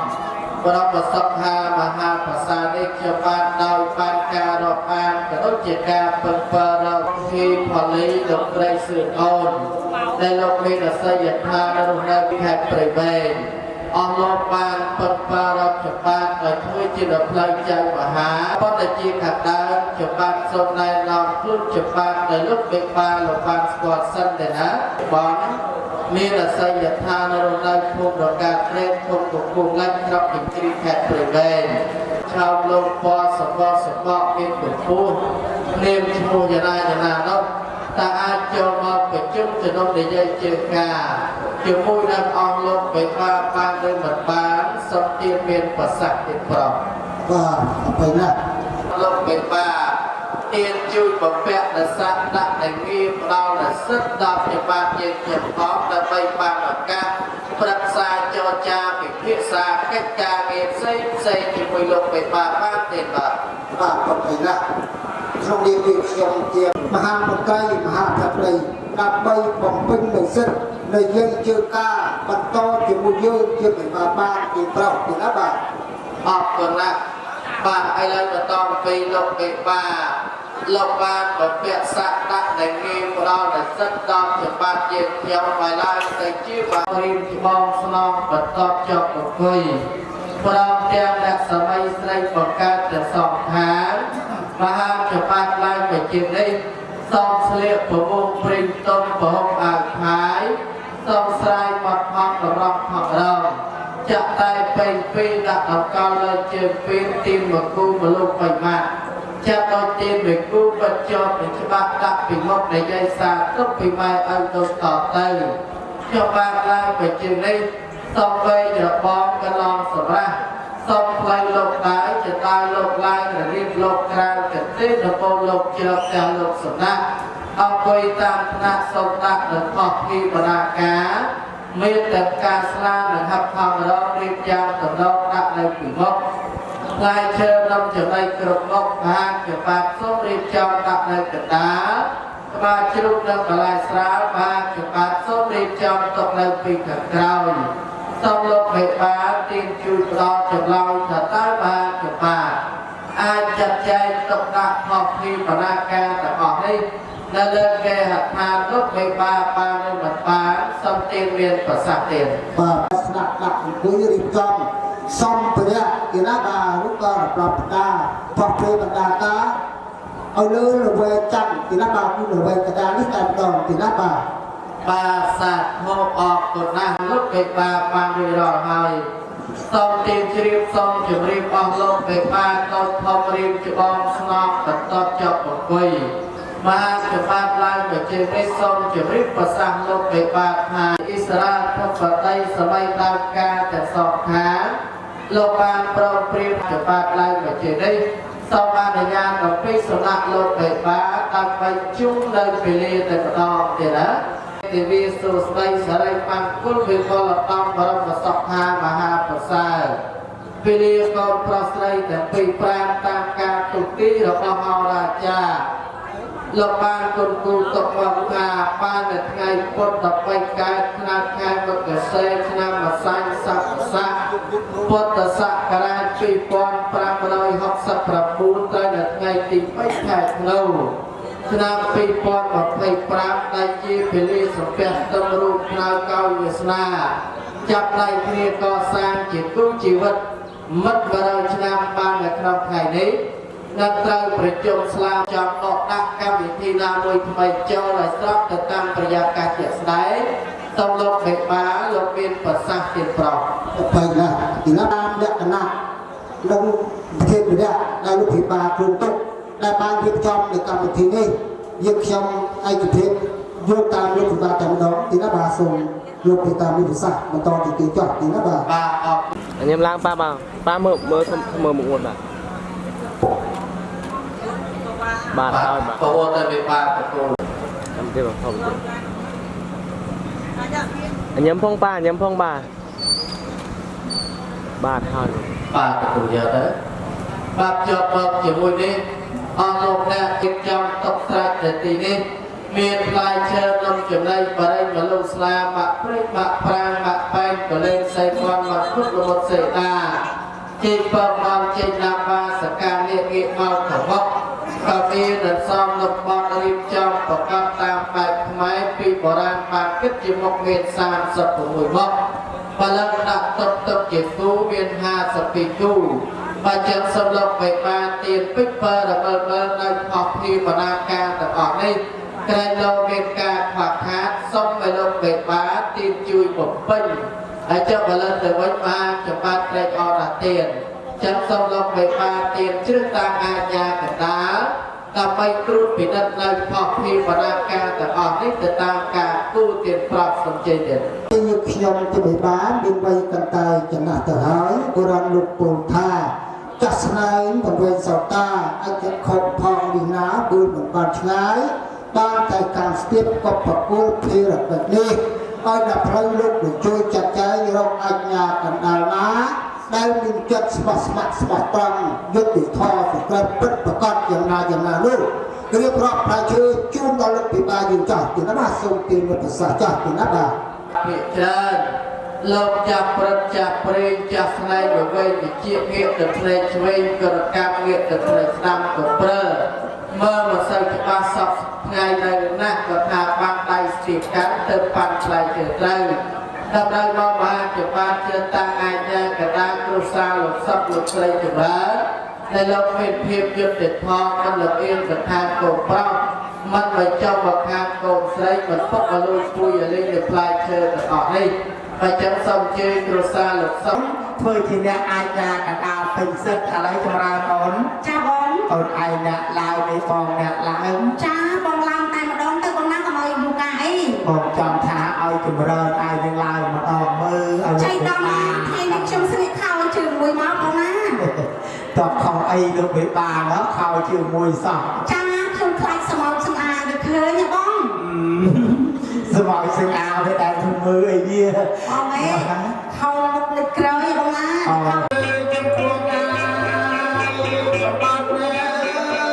ប្រពសុខាមហាប្រសានេះជាបានដោយបានការរាប់អានក៏ដូចជាការពឹងពើរកពីផលីលោកព្រៃសឿនអូនដែលលោកមានអាសយដ្ឋានរស់នៅខេត្តព្រៃវែងអស់លោកបានពឹងពើរកជាបានឲ្យធ្វើជាដល់ផ្លូវចៅមហាប៉ុន្តែជាខាងដើមជាបានសូមណែនាំខ្លួនជាបានដែលលោកបេបានលោកបានស្គាល់សិនទេណាបងមានអាសយដ្ឋានរស់នៅភូមិរកាត្រេតភូមិកំពង់ឡាច់ស្រុកគិជ្រីខេត្តព្រៃវែងឆោមលោកពណ៌សម្បកមានកម្ពស់នាមឈ្មោះយ៉ាងណានោះតែអាចចូលមកប្រជុំជំនុំនិយាយជាការជាមួយនឹងអង្គលោកបេបានឬមិនបានសុំទានមានប្រសាសន៍ទៀតប្រក បាទអបិណា លោកបេបាទានជួយបំពាក់ដល់ស័ក្តិដាក់ដែលងារផ្ដល់ដល់សិទ្ធិដល់ជាបានយើងខ្ញុំផងដើម្បីបានឱកាសប្រឹក្សាចរចាពិភាក្សាកិច្ចការងារផ្សេងជាមួយលោកបេបាបានទេបាទ បាទអបិណាក្នុងនាមខ្ញុំជាមហាមន្ត្រីមហាធិបតីដើម្បីបំពេញនូវសិទ្ធិនៃយើងជឿការបន្តជាមួយយើងជាបានជាប្រោសទីណាបាទ អរគុណណាស់បាទឥឡូវបន្តពីលោកបេបាលោកបានបំពាក់ស័ក្តិដាក់ដែលងារផ្ដល់ដល់សិទ្ធិដល់ជាបានយើងខ្ញុំឲ្យឡើងទៅជាបាទរៀនច្បងស្នងបន្តចប់អង្គុយព្រមទាំងអ្នកសម័យស្រីបង្កើតទាំងសងខាងមហាជាបានឡើងទៅជានេះសូមស្លៀកប្រមូលព្រិញទុំប្រហុកអាវផាយសូមស្រាយមកផករំផងរំចាក់តែពេញពីដាក់អង្កលលើជើងពីទីមកគូមលោកបៃម៉ាក់ចាក់ដល់ទីមួយគូបិទជាប់នឹងច្បាប់ដាក់ពីមុខនៃយាយសាទុកពីម៉ែឲ្យទៅតទៅខ្ញុំបានឡើងទៅជានេះសូមវេរបងកន្លងសម្រាប់សូមផ្លៃលោកដែរជាតាលោកឡើងរៀបលោកក្រៅកទេនពលលោកជ្រកទាំងលោកសំណាក់អង្គុយតាមថ្នាក់សូមដាក់នឹងអស់ពីបរាការមានតែការស្លានិងហាប់ថងរងរៀបយ៉ាងតំណងដាក់នៅពីមុខផ្លែឈើនំចំណីគ្រប់មុខបានជាបាទសូមរៀបចំដាក់នៅកណ្ដាលក្បាលជ្រូកនិងបន្លែស្រាលបានជាបាទសូមរៀបចំទុកនៅពីខាងក្រោយសូមលោកបេបានទានជួយផ្ដល់ចម្លើយថាតើបានជាបាទអាចចាត់ចែងទុកដាក់អស់ពីបរាការទាំងអស់នេះនៅលើគេហដ្ឋានលោកបេបាបានឬមិនបានសូមទានមានប្រសាសន៍ទៀត បាទស្ដាប់ដាក់អង្គុយរៀបចំសម្ភារៈទីណាបាទឬក៏ប្រពដាផកពេលបណ្ដាការឲ្យលើរវែងចាំទីណាបាទគឺរវែងកដានេះតែម្ដងទីណាបាទ បាទសាធុអរគុណណាស់លោកបេបាបានរៀបរាប់ហើយសូមទានជ្រាបសូមជម្រាបអស់លោកបេបាកោតធំរៀបច្បងស្នងបន្តចប់អង្គុយបានជាបានឡើងទៅជានេះសូមជម្រាបប្រសាសន៍លោកបេបាថាអ៊ីស្រាអែលធិបតីសម័យដើមការទាំងសងខាងលោកបានប្រងព្រៀបជាបានឡើងទៅជានេះសូមអនុញ្ញាតអំពីសំណាក់លោកបេបាដើម្បីជុំនៅពេលនេះតែម្ដងទៀតណាទេវីសុស្ដីសរិបានគុលវិកលតំបរមសុខាមហាប្រសើរពេលនេះកូនប្រុសស្រីទាំងពីរប្រាំតាមការទុទីរបស់ហោរាចារ្យលោកបានគុណគូទុកមកថាបាននៅថ្ងៃពុទ្ធ13កើតឆ្នាំខែមករាឆ្នាំម្សាញ់ស័កសាពុទ្ធសករាជ2569ត្រូវនៅថ្ងៃទី3ខែធ្នូឆ្នាំ2025ដែលជាពេលសំពះទឹមរូបផ្នើកោយវាសនាចាប់ដៃគ្នាកសាងជាគូជីវិតមិត្ត100ឆ្នាំបាននៅក្នុងថ្ងៃនេះនឹងត្រូវប្រជុំស្លាចំដកដាក់កម្មវិធីណាមួយថ្មីចូលឲ្យស្របទៅតាមប្រយាករជាក់ស្ដែងសូមលោកបេបាលោកមានប្រសាសន៍ទៀតប្រក បែរណាទីណាតាមលក្ខណៈនិងប្រធានវិទ្យាដែលលោកភិបាលគ្រូទុកដែលបានរៀបចំនៅកម្មវិធីនេះយើងខ្ញុំឯកភាពយកតាមលោកភិបាលតែម្ដងទីណាបាទសូមយកទៅតាមវិសាបន្តទៅទីចប់ទីណាបាទ បាទអរ ខ្ញុំឡើងប៉ាមើលមុខមួយបាទ បាទហើយបាទ ប្រវត្តិតែវាបាទប្រគល់ ចាំទៀតបងផងញ៉ាំផងបាទញ៉ាំផងបាទបាទហើយ បាទប្រគល់យកទៅបាទជាប់មកជាមួយនេះអស់លោកអ្នកជិតចំຕົកស្រេចនៅទីនេះមានផ្លែឈើនំចំណីបរិយមលុស្លាបាក់ព្រៃបាក់ប្រាងបាក់បែងក៏លេងសេផនមកពុតរមុតសេតាជិះបើមកជិះណាបាសកានេះងាកមកកបកក៏មានរសំលបត់រៀបចំប្រកបតាមបែបខ្មែរពីបុរាណបានគិតជាមុខមាន36មុខផលិតដាក់ទុកជាគូមាន52គូបើចឹងសម្លុកបេបានទៀនពេញបើរមើលនៅអស់ពីបណ្ណាការទាំងអស់នេះក្រែងលោកមានការខ្វះខាតសុំឲ្យលោកបេបាទៀនជួយបំពេញហើយចុះផលិតទៅវិញបានចំបាត់ក្រែងអរទៀនចឹងសូមលោកបេបាទៀនជ្រឹះតាមអាជ្ញាកណ្ដាលដើម្បីត្រួតពិនិត្យនៅអស់ពីបណ្ណាការទាំងអស់នេះទៅតាមការគូទៀនប្រាប់សំជិញទៀតយើងខ្ញុំទៅបេបាមានវ័យកន្តើយចំណាស់ទៅហើយបុរាណលោកពូថាចាស់ស្នែងបង្វេងសោតាអាចខុសផងវិណាគឺមិនបានឆ្ងាយបានតែការស្ទាបក៏ប្រគល់ភារកិច្ចនេះឲ្យដល់ផ្លូវលោកជួយចាត់ចែងរកអាជ្ញាកណ្ដាលណាដែលមានចិត្តស្មោះស្ម័គ្រស្មោះត្រង់យុត្តិធម៌ប្រកបពិតប្រកបយ៉ាងណានោះរៀបរាប់ផ្លែឈើជូនដល់លោកពិបាយើងចាស់ទីណាបាទសូមទានប្រសាសន៍ចាស់ទីណាបាទភាគច្រើនលោកចាប់ព្រឹកចាប់ព្រេងចាប់ស្នែងវវេវិជាងាកទៅផ្នែកឆ្វេងក៏រកាប់ងាកទៅផ្នែកស្ដាំក៏ប្រើមើលមកសូវច្បាស់សពថ្ងៃនៅណាស់ក៏ថាបានដៃស្ទាបកាន់ទៅប៉ាន់ឆ្លៃទៅត្រូវដើម្បីមកមហាជាបានជឿតាំងអាជ្ញាកណ្ដាលគ្រួសារលោកសពលោកស្រីចម្រើនដែលលោកមានភាពយុត្តិធម៌មិនលំអៀងទៅខាងកូនប្រុសមិនបញ្ចុះមកខាងកូនស្រីមិនពុកឲ្យលួចពួយឲ្យលេងនៅផ្លែឈើទាំងអស់នេះបើចឹងសូមជឿគ្រួសារលោកសពធ្វើជាអ្នកអាជ្ញាកណ្ដាលពេញសិទ្ធឥឡូវចម្រើនអូនចាបងអូនឯងអ្នកឡាយនេះបងអ្នកឡើងចាបងឡើងតែម្ដងទៅបងណាកុំឲ្យយូរកាអីបងចង់ថាឲ្យចម្រើនឯងនឹងឡើងម្ដងមើលឲ្យចៃដន្យថ្ងៃនេះខ្ញុំស្លៀកខោជើងមួយមកបងណាតបខំអីលោកវិបាលមកខោជើងមួយសោះចាខ្ញុំខ្លាចស្មោកស្អាតទៅឃើញបងស្មោកស្អាតតែមើលអីវាបងអេខោមុខលេចក្រោយបងណាចំពោះណាបាត់ណាច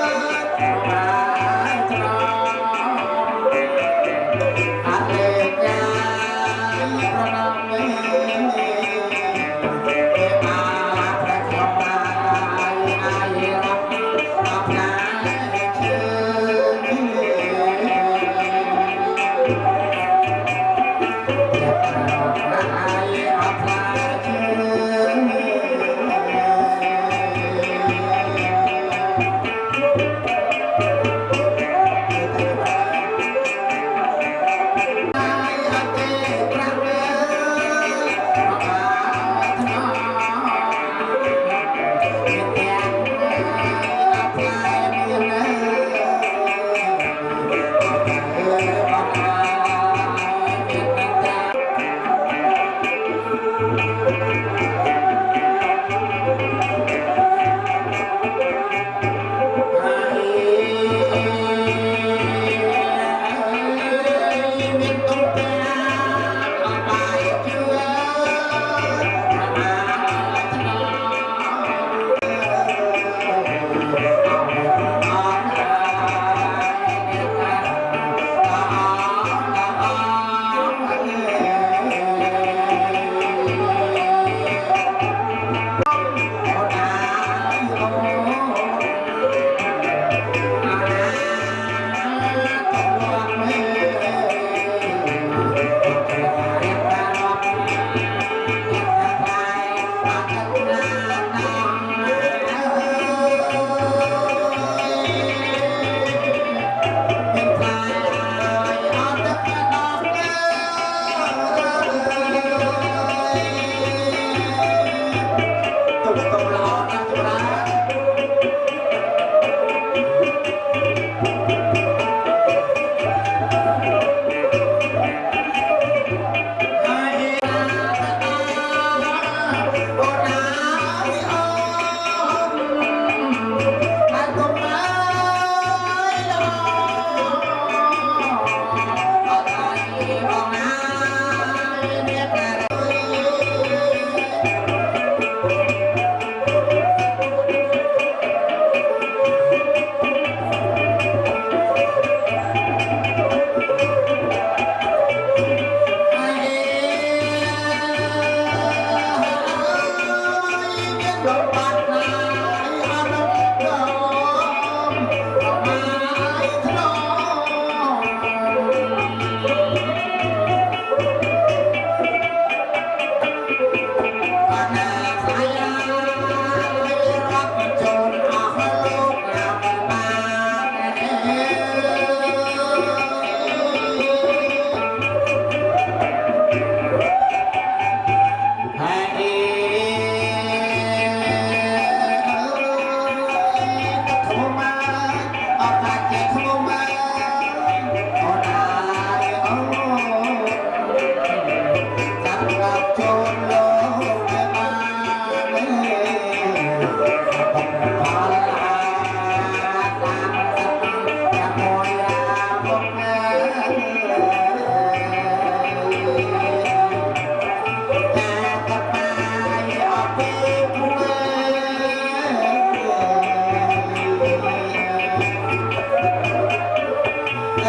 ច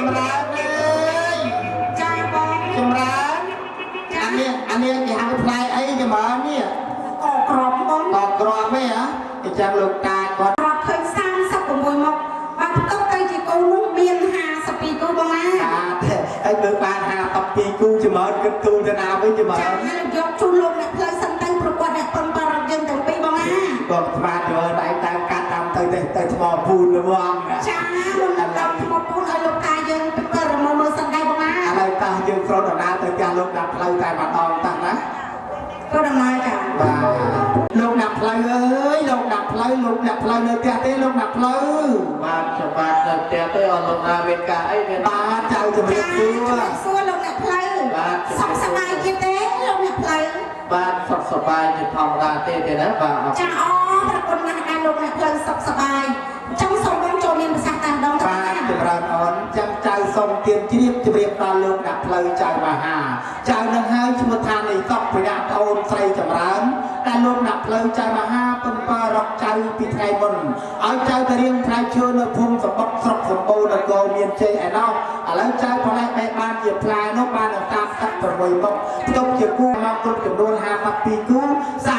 ម្រើនអើយ ចាបង ចម្រើនអានេះគេហៅផ្លែអីចម្រើននេះ អកក្រមបង តក្របទេហ៎អញ្ចឹងលោកតាគាត់ រត់ឃើញ36មកបានផ្ទុកទៅជាគូនោះមាន52គូបងណា ហើយមើលបាន52គូចម្រើនគិតទូទៅណាវិញចម្រើ ចា ន ហើយយកជូនលោកអ្នកផ្លូវសិនទៅប្រកួតអ្នកប៉ុនបរិយយើងទាំងពីរបងណា គាត់ស្មាតចម្រើនដៃតាមកាត់តាមទៅថ្មពូនល្មង ចាមុននឹងដល់ថ្មពូនឲ្យលោកតាយើងទៅបរិមមើលសិនដែរបងណា ឥឡូវតោះយើងប្រត់ដំណើរទៅផ្ទះលោកដាក់ផ្លូវតែម្ដងតាំងណា ក៏ដំណើរចា បាទលោកដាក់ផ្លូវអើយលោកដាក់ផ្លូវលោកដាក់ផ្លូវនៅផ្ទះទេលោកដាក់ផ្លូវ បាទសម្បត្តិនៅផ្ទះទេអត់លោកណាមានការអីមាន បាទចៅជំរាបសួរ សួរលោកអ្នកផ្លូវសុខសប្បាយទៀតទេលោកអ្នកផ្លូវ បាទសុខសប្បាយជាធម្មតាទេណាបាទ ចាអប្រគុណណាស់ដែរលោកអ្នកផ្លូវសុខសប្បាយចង់សូមបងចូលមានប្រសាសន៍តាមដងទៅ បាទចម្រើនអូនចាំចៅសូមទានជ្រាបជម្រាបដល់លោកដាក់ផ្លូវចៅមហាចៅនឹងហើយឈ្មោះថានៃតបប្រញាប់អូនស្រីចម្រើនតែលោកដាក់ផ្លូវចៅមហាពំបើរកចៅពីថ្ងៃមុនឲ្យចៅទៅរៀងផ្លែឈើនៅភូមិសម្បុកស្រុកសម្បូរនគរមានជ័យឯណោះឥឡូវចៅផ្លែបែបបានជាផ្លែនោះបានដល់36មុខផ្ទុកជាគូមកគ្រប់ចំនួន52គូ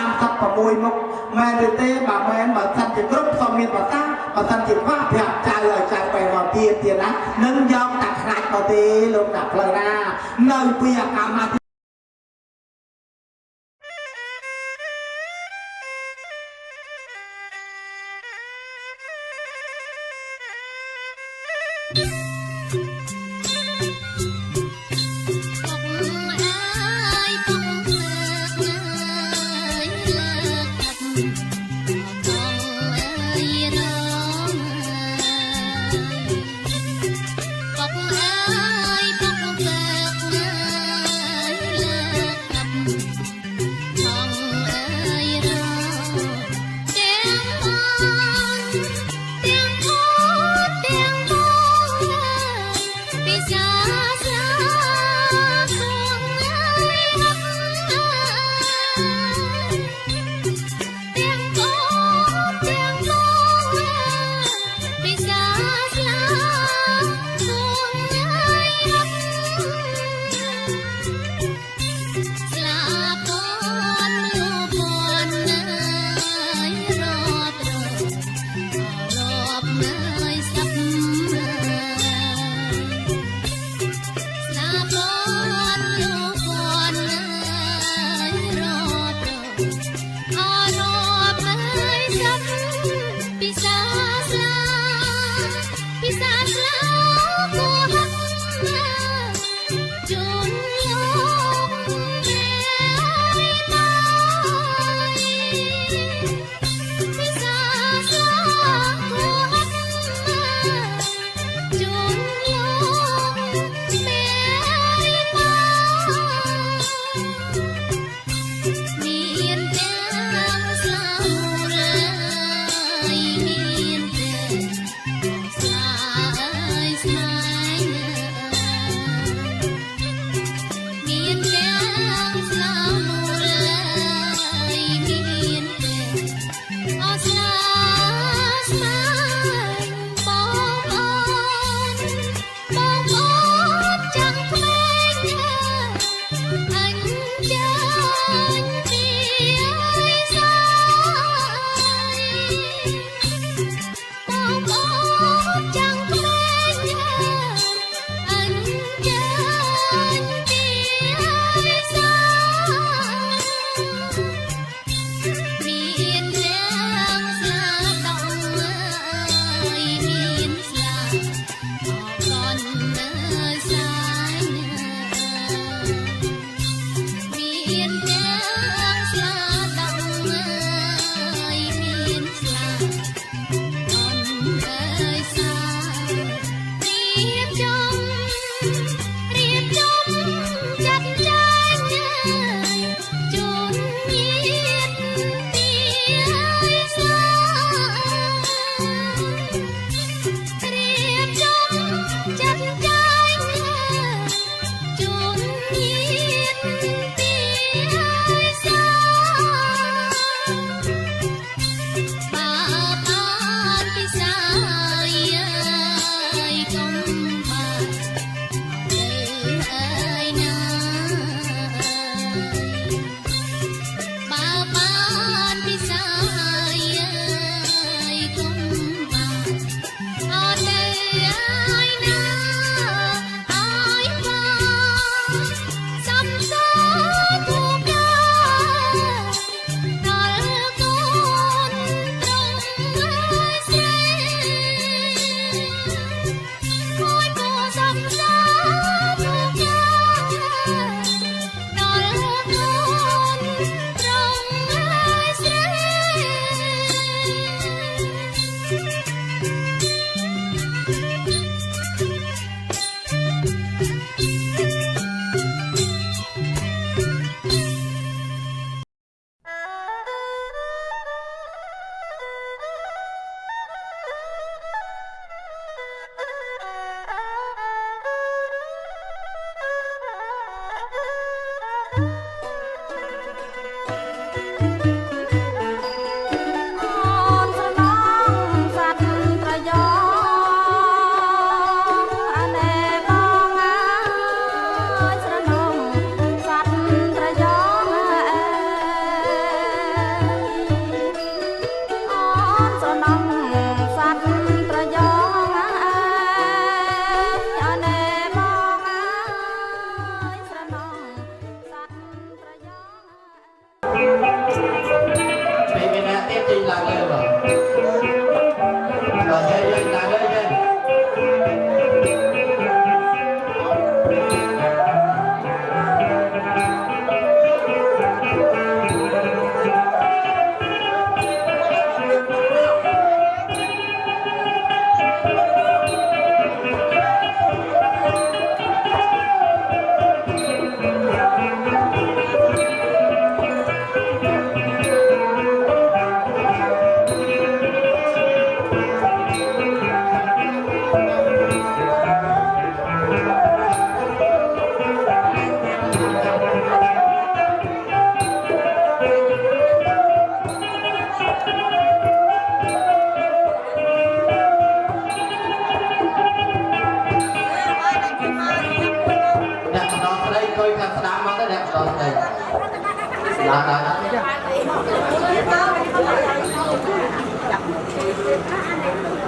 36មុខមែនទេបើមែនបើសិនជាគ្រប់សូមមានប្រសាសន៍បើសិនជាខ្វះប្រាប់ចៅឲ្យចៅไปរកទៀតណានឹងយកតាខ្លាច់មកទេលោកដាក់ផ្លូវណានៅពីអាកម្មណាពីសាស្លា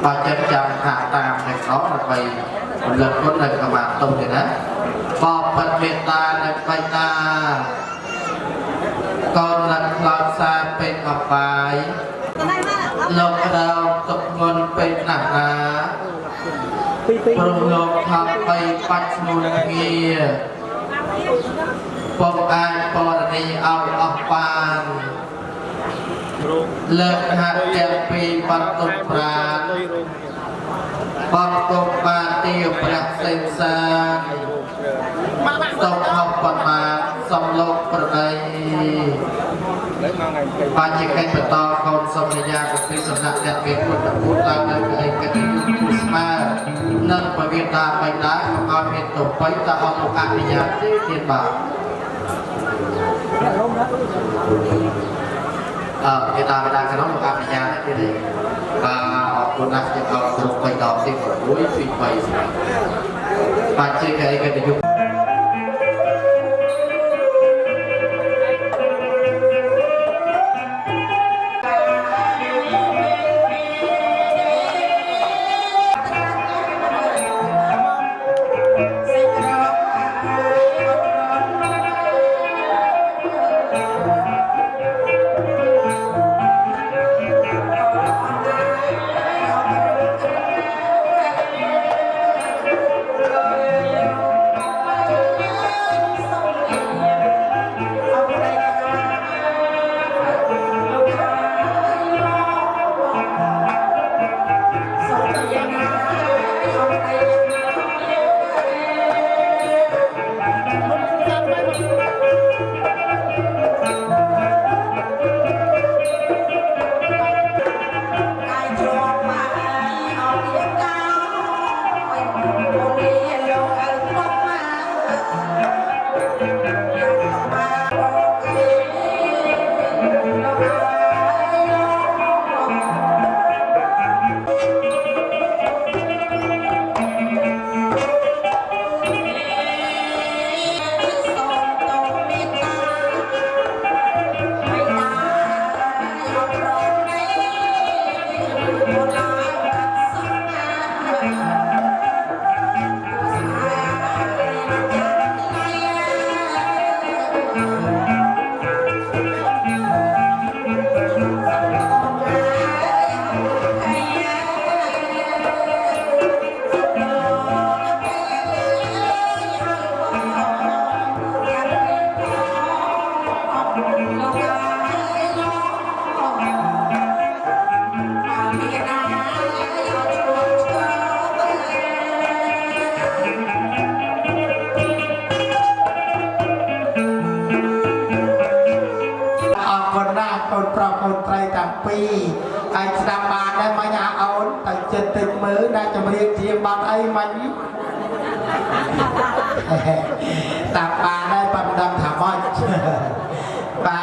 bà chân chàng hạ tàm này nó là bày lần con này các bạn tông thì đấy bò bật miền ta này bày ta con là cloud xa bên ngọc bài lộc đào tập ngôn bên nặng ná bông lộc thọc bay bắt mùn nghìa bông ai bò này ao ọc bàn lực hạt đẹp vì bắt tục ra bông tục ba tiêu bạc sinh sang tổng học còn mà xong lộc ở đây ba chiếc cánh bật to còn xong nhà nhà của phi sẵn nặng đẹp biệt của tập quốc ta nơi cái cái YouTube Kusma nâng bởi vì ta bánh đá không ai miền tổ bấy ta học một ạc nhà tiền bảo kita đang cái nó một cặp nhà đấy cái này và họ cũng đang nhận học một bài đọc thì của cuối suy bày và chơi cái ví dụ ปีไอ้สตาร์บาร์ได้มาหาเอาแต่เจ็ดติดมือได้จะเรียนเทียมบาร์ไอ้มันตาปาได้ปันดำถามว่าปา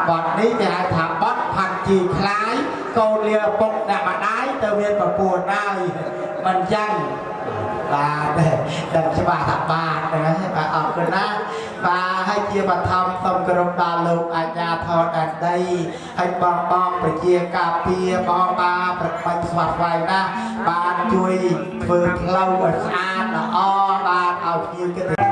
บอดนี้จะถามบอดพันจีคล้ายโกเลียปกดามาได้เตเวียนประปูนได้มันยังปาดังฉบับถามบานะปาเอาคนนะปาให้เจียบทำตมกรมตาลูกอาญาทอดันได้ให้บองบองไปเจียกาเปียบองปาประปันสวัสดิ์ไว้นะปาช่วยฝึกเล่าสะอาดละอ้อปาเอาเพียงกัน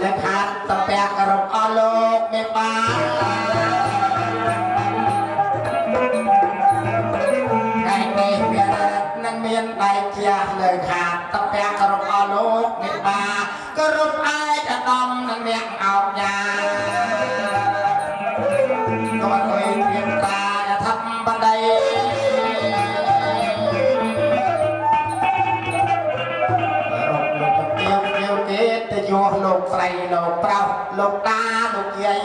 และขาดตะแปกกระบอโลกไม่ปาไงเมียนั่นเมียนใบเจียเลยขาดตะแปกกระบอโลกไม่ปากระบไอจะต้มนั่นเมียเอายาตัวเคยเพียงตาจะทำบันไดโยโลกใส่โลกเปล่าโลกตาโลกใหญ่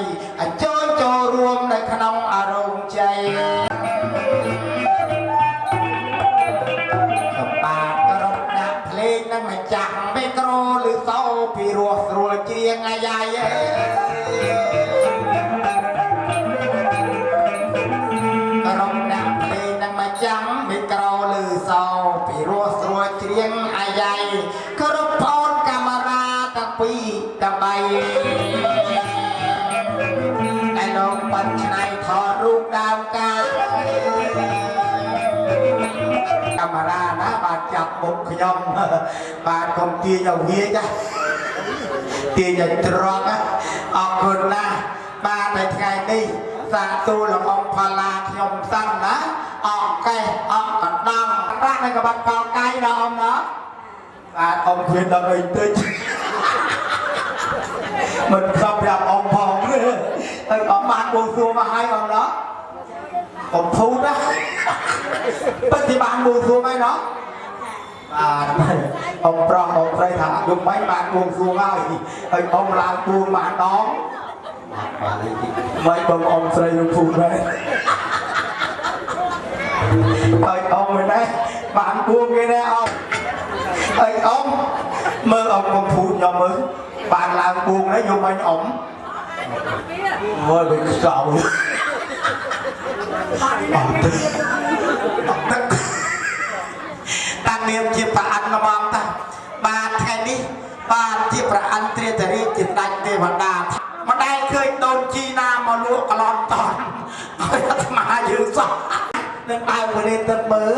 โจโจรวมในขนมอารมณ์ใจกับปากกระดาษเพลงนั้นไม่จังไม่กรอหรือเศร้าปีรัวรัวเจียงใหญ่กระดาษเพลงนั้นไม่จังไม่กรอหรือเศร้าปีรัวรัวเจียงใหญ่กระพรกรรมราปีตะใบไอ้ลงปัญชัยทอรูปดาวกากรรมรานะบาดจับบุกขยมบาดคงเตียอย่างเงี้ยจ้ะเตียอย่างตรอกอ่ะออกคนนะบาดในไงนี่สาตูหลงองพลาขยมสั้นนะออกไก่ออกกระดังร่างในกระบังกองไก่เราอมเนาะบาดองเพียนเราเลยตึ๊ดmình không gặp ông Phong nữa ông bạn buồn xua mà hai ông đó ông Thu đó bất thì bạn buồn xua mấy đó ông Pro ông Tây thả dùng mấy bạn buồn xua ngay ông làm buồn bạn đó mấy ông Tây dùng phù đây ông mình đây bạn buồn cái đây ông mơ ông còn phù nhau mới bạn làm buồn đấy dùng anh ổng hơi bị sợ tăng niệm chiếc bà ăn nó mong ta bà thay đi bà chiếc bà ăn triệt thể riêng chiếc đánh tê bà đà mà đây khơi đồn chi na mà lúa cả lon toàn ôi mà dữ sợ nên ai vừa lên tận bớ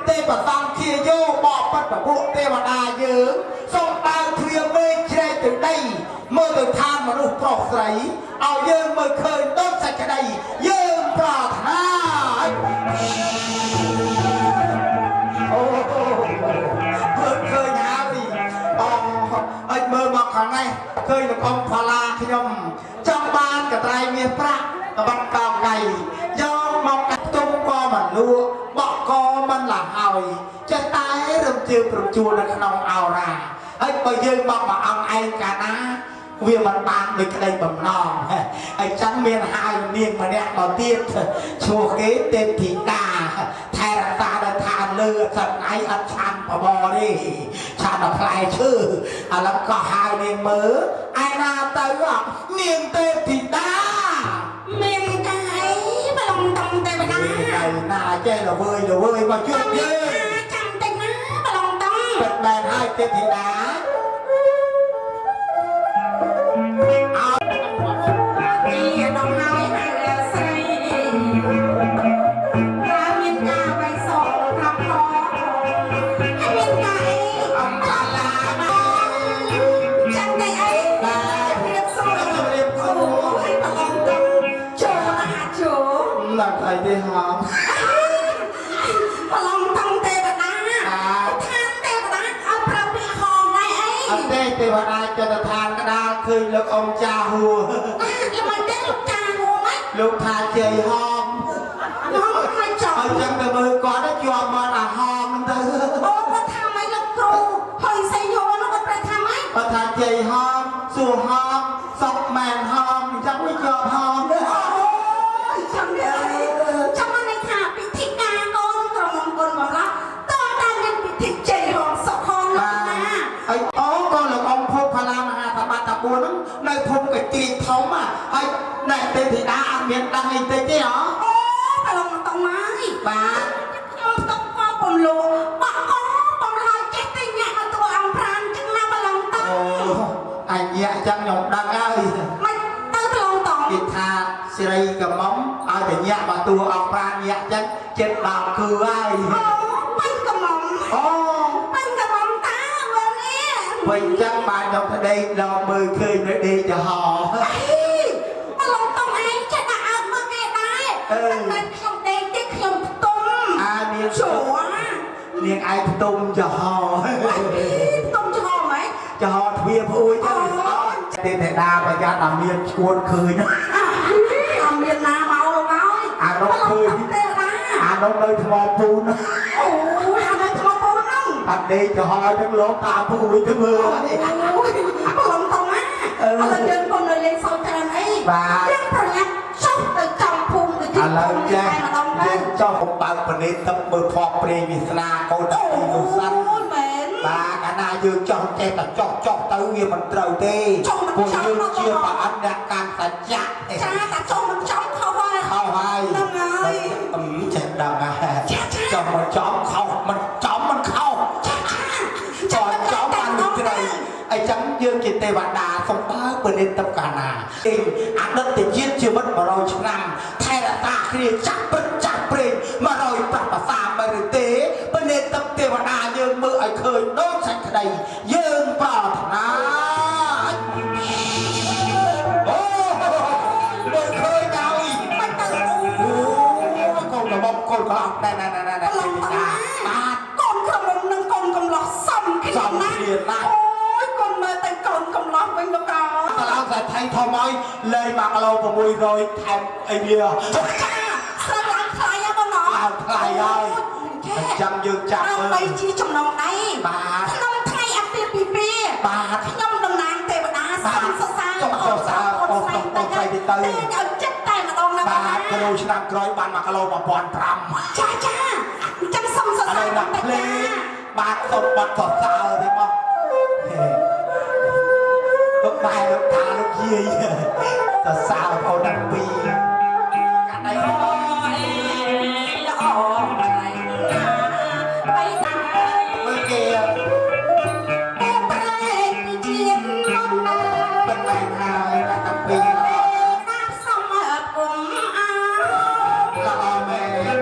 tê bà xong kia vô bỏ bắt bà buộc tê bà đà dữ xong ta thuyền mê chơi từ đây mơ từ than mà đủ trọc giấy ao dương mơ khơi đốt sạch cái đây dương trọt na mơ khơi nhà gì anh mơ mặc hàng này khơi được ông phà la khi nhầm trong ban cả trai miền Bắc cả băng cao ngày do mong cách tung co mà lúa bỏ coมันlà hòi cho tay rầm chiều rầm chua là nòng ảo ra anh bây giờ mà ông anh cả ná vì mình bán được đây bầm nò anh chẳng miền hai miền mà đẹp đầu tiên chùa kế tên thị đà thay là ta đã than lừa thật ấy ăn chăn và bò đi chăn là phải chứ lắm có hai miền mớ ai nào tới ạ miền tên thị đà miền cái mà lòng tâm tên mà này nà chơi là vơi mà chút dê trăm tên má mà lòng tâm bật đèn hai tên thị đà đồng nói hay là say ra miền ca bay sổ thăm khó hay miền ca ấy ông ta là chẳng ngày ấy là miền sổ ôi mà lòng tâm chỗ là chỗ là thầy đi học mà lòng tâm tê bà ná than tê bà ná ông ra bị hòn này ấy anh tê tê bà ná cho ta than cái đá khơi lực ông cha hùa nhưng mà tê lúc cha hùa mấy ลูกทาเจยหอม ឲ្យចឹងទៅមើលគាត់ជាប់មកអាហមទៅអូគាត់ថាម៉េចលោកគ្រូហើយសេញយកនោះគាត់ប្រែថាម៉េច គាត់ថាជ័យហមសួរហមសុកមែនហមអញ្ចឹងវាជាប់ហមទេអូ ចាំមិនថាពិធីការកូនក្រុមអង្គបំឡាស់តើតែមានពិធីជ័យរងសុខងណា អីអូក៏លោកអង្គភពផាឡាមហាសបាតតា4ហ្នឹងនៅភូមិកាទីធំហើយណែទេធីតាអត់មានដឹងអីតិចទេហ៎ អូប្រឡងតមកបាទខ្ញុំតកក៏បំលោបាក់អូបំឡាស់ចេះតែញាក់ទៅតួអង្គប្រានចឹងណាប្រឡងត អូអញញាក់ចឹងខ្ញុំដឹងហើយ មិនទៅប្រឡងត គេថាសេរីកំមុំឲ្យតែញាក់មកតួអង្គប្រានញាក់ចឹងចិត្តដល់គឺហើយ អូបាញ់កំមុំ អូ បាញ់កំមុំតាមើលនេះ វិញចឹងបានខ្ញុំទៅដេកដល់មើលឃើញនៅដេកចំហ ប្រឡងតឯងចេះតែអើមើលគេដែរតែខ្ញុំដេកទៀតខ្ញុំផ្ទុំ អានាង ជួ នាងឯងផ្ទុំចំហ ផ្ទុំច្រមហ៎ ចំហទ្វាព្រួយចឹងទេតែដាប្រយ័ត្នតែមានឈួនឃើញ អត់មានណាមកលោកហើយ អានោះឃើញ ទេតា អានោះនៅថ្មពូន អូយអានេះថ្មពូនហ្នឹង អត់ដេកចំហចឹងលោកតាព្រួយទៅមើល អូយប្រឡងតណាឥឡូវយើងកុំនៅលេងសើចច្រើនអីយើងប្រញាប់ចុះទៅចំភូមិទៅទី ឥឡូវចេះ ម្ដងទៅ យើងចុះបើកប្រនេះទឹកមើលផកព្រេងវាស្នាកូនតាពីនោះសិន អូយមែន បាទកាលណាយើងចង់ចេះតែចុះទៅវាមិនត្រូវទេពួកយើងជាប្រអិនអ្នកកម្មសច្ចៈ ចាតែចុះមិនចំខុសហើយ ខុសហើយ ហ្នឹងហើយ ចេះដឹងហើយចង់មកចំខុសមិនចំមិនខុសចង់ចំបានមិនត្រូវអញ្ចឹងយើងជាទេវតាសំបើកប្រនេះទឹកកាលណាអតីតជាតិជីវិត100ឆ្នាំថែរក្សាគ្នាចាក់ព្រឹកចាក់ព្រេង100ប្រសាមើលទេប្រនេះទឹកទេវតាយើងមើលឲ្យឃើញដូចសេចក្តីយើងប្រាថ្នាអូមើលឃើញហើយ មិនទៅអូ កូនរបស់កូនក៏ណែបាទ កូនក្រុមនឹងកូនកំឡោះសំគ្នាណាអូយកូនមើលទៅកូនកំឡោះវិញលោកកោ តើឡើងតែថៃធំហើយលេង1គីឡូ600ថែមអីវា ស្រាប់ឡើងថ្លៃហ៎បងអ ឡើងថ្លៃហើយអញ្ចឹងយើងចាប់មើល បីជាចំណងដៃ បាទ ក្នុងថ្ងៃអាពាហ៍ពិពាហ៍ បាទ ខ្ញុំតំណាងទេវតាសូមសរសើរ សូមសរសើរអូនស្រីទៅឲ្យចិត្តតែម្ដងណា បាទគ្រូឆ្នាំក្រោយបាន1គីឡូ1500 ចាចាអញ្ចឹងសូមសរ ឥ សើ ឡូ រ វដាក់ភ្លេងបាទសូមបាត់សរសើរទេមកលោកម៉ែលោកតាលោកយាយសរសើរអូនទាំងពីរកាត់ដៃអូ ល្អហើយបីតា មើលគេ អូប្រែពីជាតិមកណា ប៉ុន្តែហើយទាំងពីរ ណាសំអើគុំអា ល្អមែន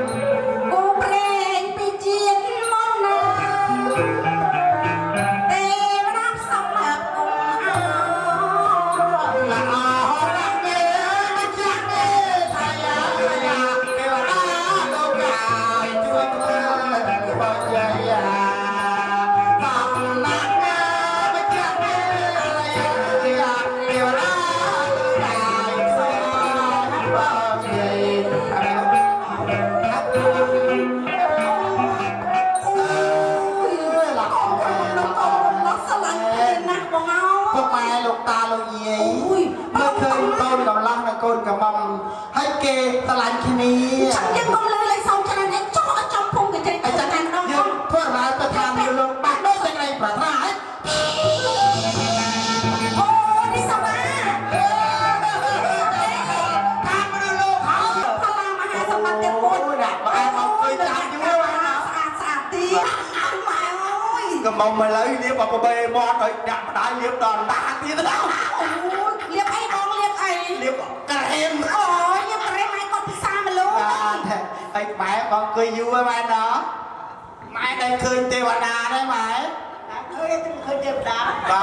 អូប្រែពីជាតិមកណាទេវតាសំអើគុំអា ល្អណាស់ទេចាស់ទេថាយ៉ាទេវតាលោកកាយជួយធ្វើបើយាយតាមណាស់ណាមិនចាស់ទេយ៉ាទេវតាលោកកាយធ្វើបើយាយ ល្អស្រឡាញ់គ្នាណាស់បងអើ ពុកម៉ែលោកតាលោកយាយ អូយ មើលឃើញកូនកំឡោះនិងកូនកំមុំហើយគេស្រឡាញ់គ្នា ចាំយើងកុំលើលេខសងច្រើនឯងចុះឲ្យចំភូមិកញ្ជ្រិច អញ្ចឹង តែម្ដង យើងធ្វើដំណើរទៅតាមលោកបាក់ដូចសេចក្តីប្រាថ្នាហើយ អូនេះសវ៉ា តាមមនុស្សលោកហើយ ផល្លាមហាសម្បត្តិទាំង4 អូដាក់បែរមកឃើញតាមយូរហើយណា ស្អាតស្អាតទៀតម៉ែអើយ កំមុំមកលើនេះបបបេមាត់ឲ្យដាក់ម្ដាយលៀបដល់ដាទៀតទៅ អូយលៀបអីបងលៀបអី លៀបក្រែម អូយលៀបក្រែម៉ែគាត់ពិសាមកលោក បាទហើយម៉ែបងអង្គុយយូរហើយម៉ែណោះម៉ែដែលឃើញទេវតាដែរម៉ែឃើញទេវតាបាទ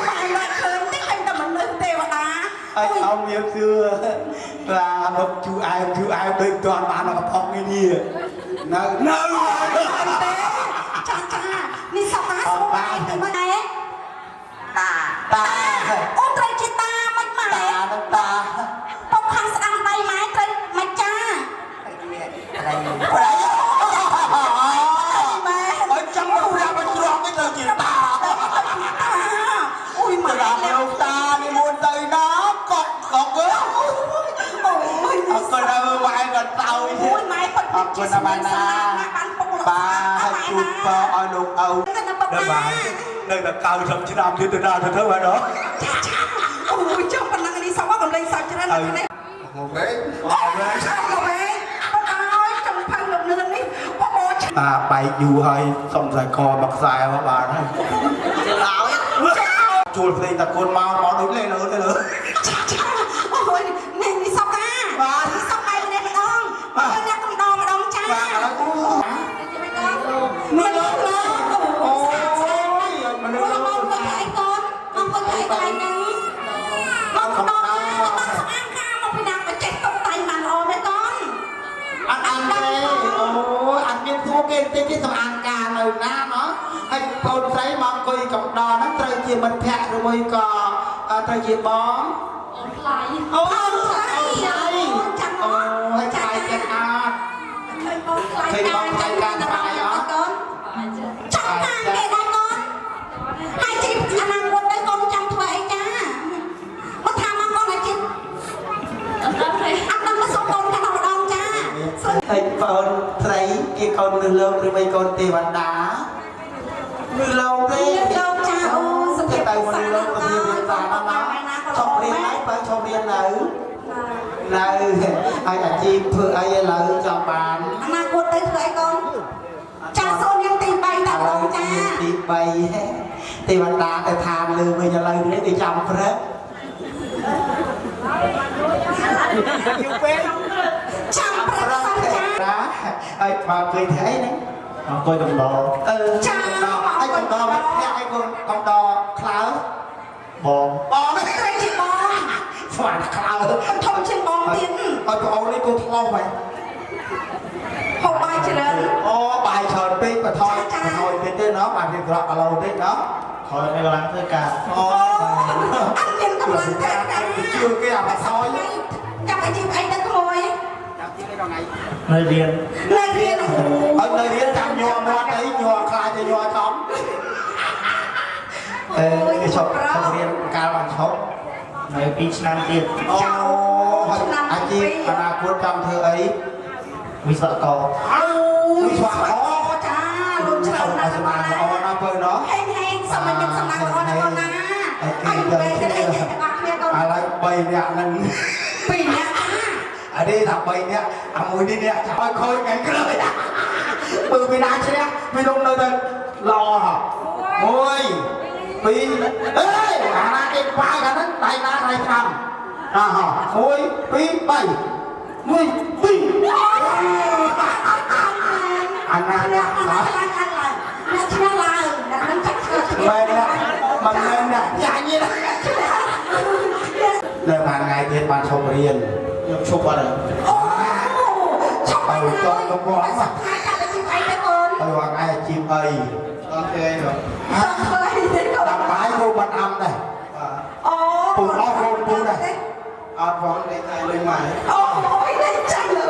ម៉ែមកឃើញតិចឃើញតែមនុស្សទេវតា ហើយអោមៀបសួរបាទមកជូអែមដូចតន់បានមកកំផុកនេះនៅទេចាចានេះសវ៉ាសួរឯងទៅមើលឯងតាអូត្រីជាតាមិនម៉ែ តានឹងតា ពុកខាងស្ដាំដៃម៉ែត្រូវមិនចា ប្រៃ คุณอมานาปาให้จูบปอเอาลูกเอาเดินมาเดินแบบเก่าทำชิดำยืดตัวหน้าเธอเท่าไหร่เนาะ โอ้ยจ้องพลังอันนี้สาวว่ากับเลยสาวจะได้อะไรเนี่ย โอเคโอเค ชอบเลยป้าน้อยจังพังแบบนึงนี่พ่อโมช ไปอยู่ให้ส่งใส่คอบักสายมาบานให้จูดเพลงตะโกนมาดูเลยเลย โอ้ยนี่นี่สาวก้านี่สาวไปเลยไปน้องมาเรียกกำดองมาดองจ้า มาแล้วกู ไม่เลิกเลยโอ้ โอ้ยมัน มองไปไอ้ก้อนมองไปไอ้นึงมองดองต้องสร้างข้ามองไปนางไปเจ็บตรงไตมันออไม่ก้อน อันเลยโอ้อันเป็นตัวเก่งที่สำคัญการเลยนะเนาะไอ้คนใส่มาคุยกับดอนั้นเตยจีมันแพะหรือไม่ก็เตยจีบ้องโอ้จัง โอ้ให้ใจกันอาเคยบ้องใจการตายเหรอ จังการเด็กได้ก้อนให้จิบอนาคตได้ก้อนจังถอยจ้ามาทำมาก้อนให้จิบอันนั้นมาส่งก้อนกันเอาดองจ้า ไอ้คนใส่กี่คนมือเลิกหรือไม่คนเทวันดามือเราเต้ เลิกจ้าโอ้สเก็ต แต่วันนี้เราก็เรียนสายมาชอบเรียนไหนไปชอบเรียนไหนไหนไอ้อาชีพเพื่อไอ้เราจะบาน อนาคตได้ถอยก้อนจ้าโซนยังตีใบแต่ดองจ้า ตีใบเทวันดาแต่ทานเลยไม่จะเลยนี่ติจำพระ ช่างประสานจ้า นะไอ้มาเคยthấy đấy coi đồng đồ ai đồng đồ theo ai con đồng đồ cloud bòn bònไม่เคยจีบอล phải cloud มันทำเช่นบอลติน เอาเอานี่กูทอไป หกใบเจริญ โอ้ใบเชิญปีกระทอยเป็นได้เนาะใบเป็นกระเราได้เนาะคอยในกำลังเพื่อการอ๋อ อันเป็นกำลังแท้กัน chưa cái à mà thôi จะไปจีบไอ้ตะโกย nơi riêng เลยเรียนโอ้โห ở nơi riêng chẳng nhòa mua đấy nhòa khai cho nhòa chóng cái chọc riêng cao bằng chóng nơi pi năm tiền ô anh chị anh cuốn trong thơ ấy vì sợ cầu vì sợ khó จ้าลุงเชิญนะจะมา nó phơi nó แห้งๆสมัยยังสมัยก่อนนะก่อนนะอายุไปจะได้ยังจะมาเคลียร์ก่อน อะไรใบเนี่ยนั่น ปีนี้จ้า ở đây thằng bay nè mùi đi nè trời khơi ngày cái lời từ vì đá xe vì đông nơi đây lo hả ôi vì ê na cái ba cái đó tay na tay cầm hả ôi vì bay mùi vì anh na nè mày nè mình lên nè chạy như đó lời bàn ngày tiền bàn sầu riêngยังชกอะไร โอ้ชก จอนกระบอกมา ท้ายการจีบไอ้ตะโกน ไอ้ว่าไงจีบไอ้ตอนเคยเหรอ เคยเห็นก่อน ดับไม้โรบันอัมเลย อ๋อ ปูล้อโรนปูเลยเอาฟ้องในไทยเลยไหม โอ้ยได้ใจเลย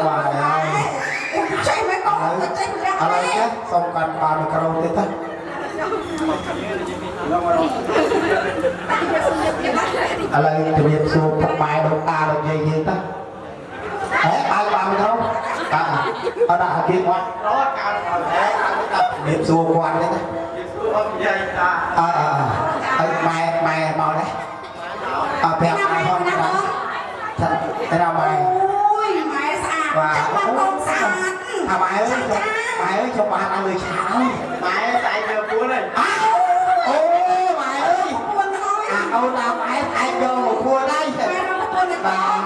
ใจไหมก็ใจแรง อะไรแค่ส่งกันปานกระโดดเต้นอะไรจะเรียนสูบปลายดวงตาเราเยี่ยๆตั้งเอ๊ะปลายปลายไม่เท่าตาเอาด่าเกี่ยวกันรอดการผ่อนแพ้เรียนสูบกวนเลยนะไอ้แม่เมาเลยแพงมาห้องนะแต่เราไม่ โอ้ยไม้สะอาดจังหวัดกองสะอาด mày ơi cho ba ăn người cháo mày tại giờ cua này ô mày ơi ông nào mày tại giờ một cua đây và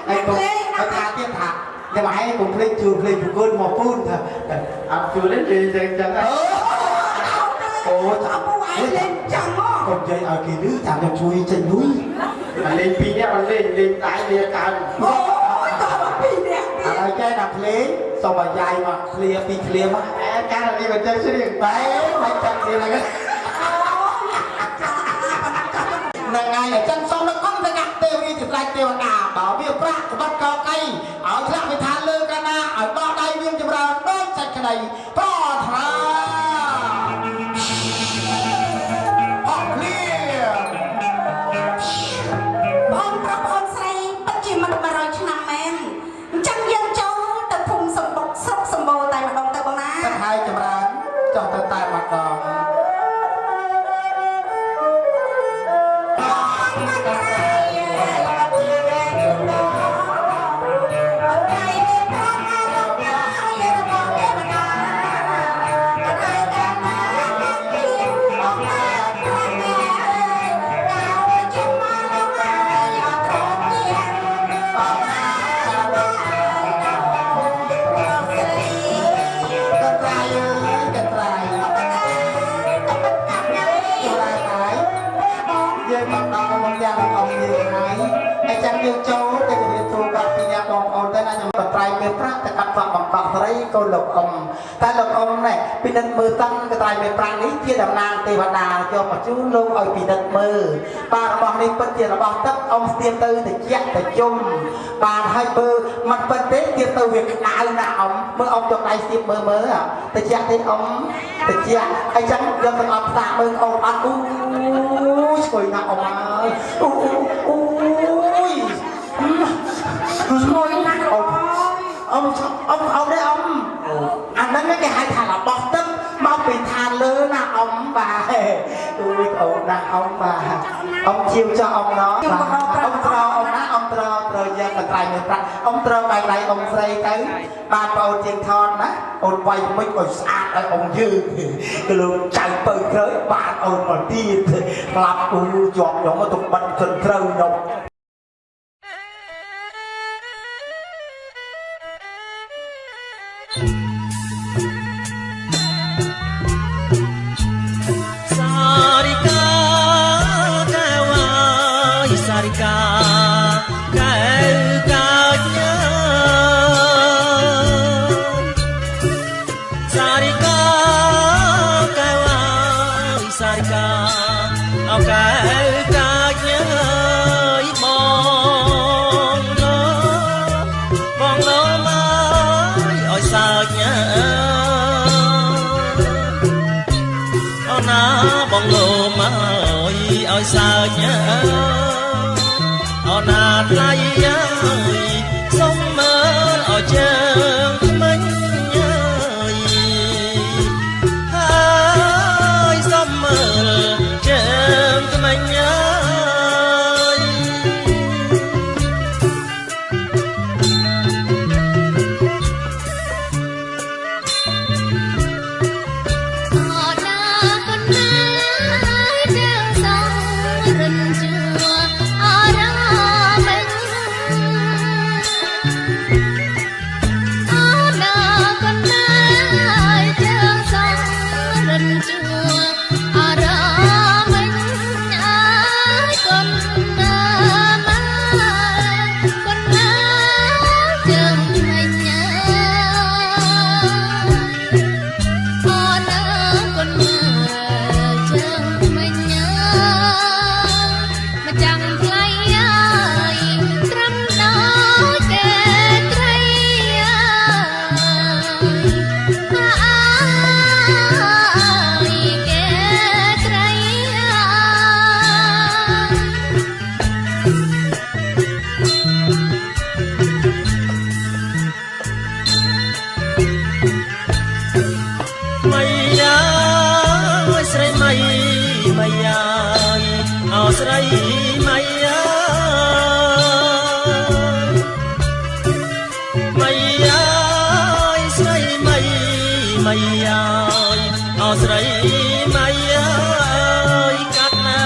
ai cùng ai tha tiếp thả nhưng mà hãy cùng lên trường cơn một phun thôi ăn chưa đến gì chẳng ô còn chơi ở kỳ nữ chạm được chui trên núi mà lên pi nhá mà lên tại địa càngอะไรแกดับเพลงสบายใจมาเคลียร์ปีเคลียร์มาแกอะไรนี่มันจะเฉลี่ยไปไม่จังเสียอะไรกันยังไงจังสองแล้วก็จะงัดเตวีจุดไรเตวนาบ่าวเบี้ยปลากับบัดกอไก่เอาชนะไปทานเลือกันนะเอาบ่อใดเบี้ยจำราโดนจัดกันใดปลอดทราออกเลี้ยบอลประบอลใส่ปัจจิมันมารอยชนะแมนจังยังเจ้าแต่ภูมิสมบัติทรัพย์สมบู យើងមកដល់មកទាំងអង្គយើងហើយហើយចាំយើងចូលទៅរៀនទូបាត់ពីអ្នកបងប្អូនទៅណាខ្ញុំបត្រៃមេប្រាក់ទៅកាត់វត្តបង្កក់ស្រីកូនលោកអ៊ំតែលោកអ៊ំនេះពិនិត្យមើលតាំងកត្រៃមេប្រាក់នេះជាតំណាងទេវតាយកមកជូនលោកឲ្យពិនិត្យមើលបាទរបស់នេះពិតជារបស់ទឹកអ៊ំស្ទាបទៅតិចទៅជុំបាទហើយមើលមិនពិតទេទៀតទៅវាក្តៅណាអ៊ំមើលអ៊ំយកដៃស្ទាបមើលតិចទេអ៊ំតិចហើយចាំយកទៅអត់ផ្សាមើលអ៊ំអត់អូយស្គួយណាស់អ៊ំហើយអូយស្គួយណាស់អ៊ំអ៊ំទេអ៊ំអាហ្នឹងគេហៅថារបស់ទឹកមកពីឋានលើណាអ៊ំបាទអូយអូនណាស់អ៊ំបាទអ៊ំជាវចោះអ៊ំណោះអ៊ំត្រអ៊ំណាអ៊ំត្រយើងកត្រៃមានប្រាក់អ៊ំត្របែបដៃអ៊ំស្រីទៅបាទបងអូនជាងថនណាអូនវាយមិនឲ្យស្អាតឲ្យអ៊ំយើងគឺលោកចៅពៅក្រោយបាទអូនមកទៀតក្លាប់អូជាប់ខ្ញុំមកទុកបាត់ជន់ត្រូវខ្ញុំបងលោមកឲ្យសើចអូណាថ្លៃសុំមើលឲ្យជើងមិញហើយសុំមើលជើងមិញស្រីម៉ៃម៉ៃស្រីម៉ៃម៉ៃអូស្រីម៉ៃកាត់ណា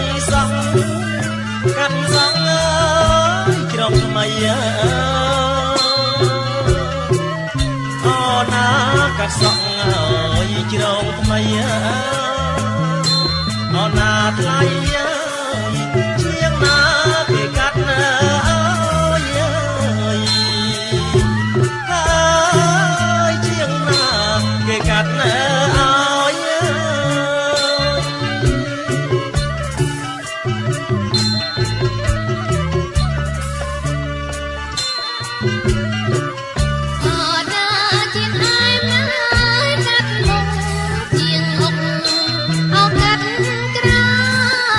យសោះកាត់សងជ្រងថ្មីអូណាកាត់សងជ្រងថ្មីអូណាថ្លៃជាងណាគេកាត់ណាហើយជាងណាគេកាត់ណាជាងអុកអោកាត់ក្រៅ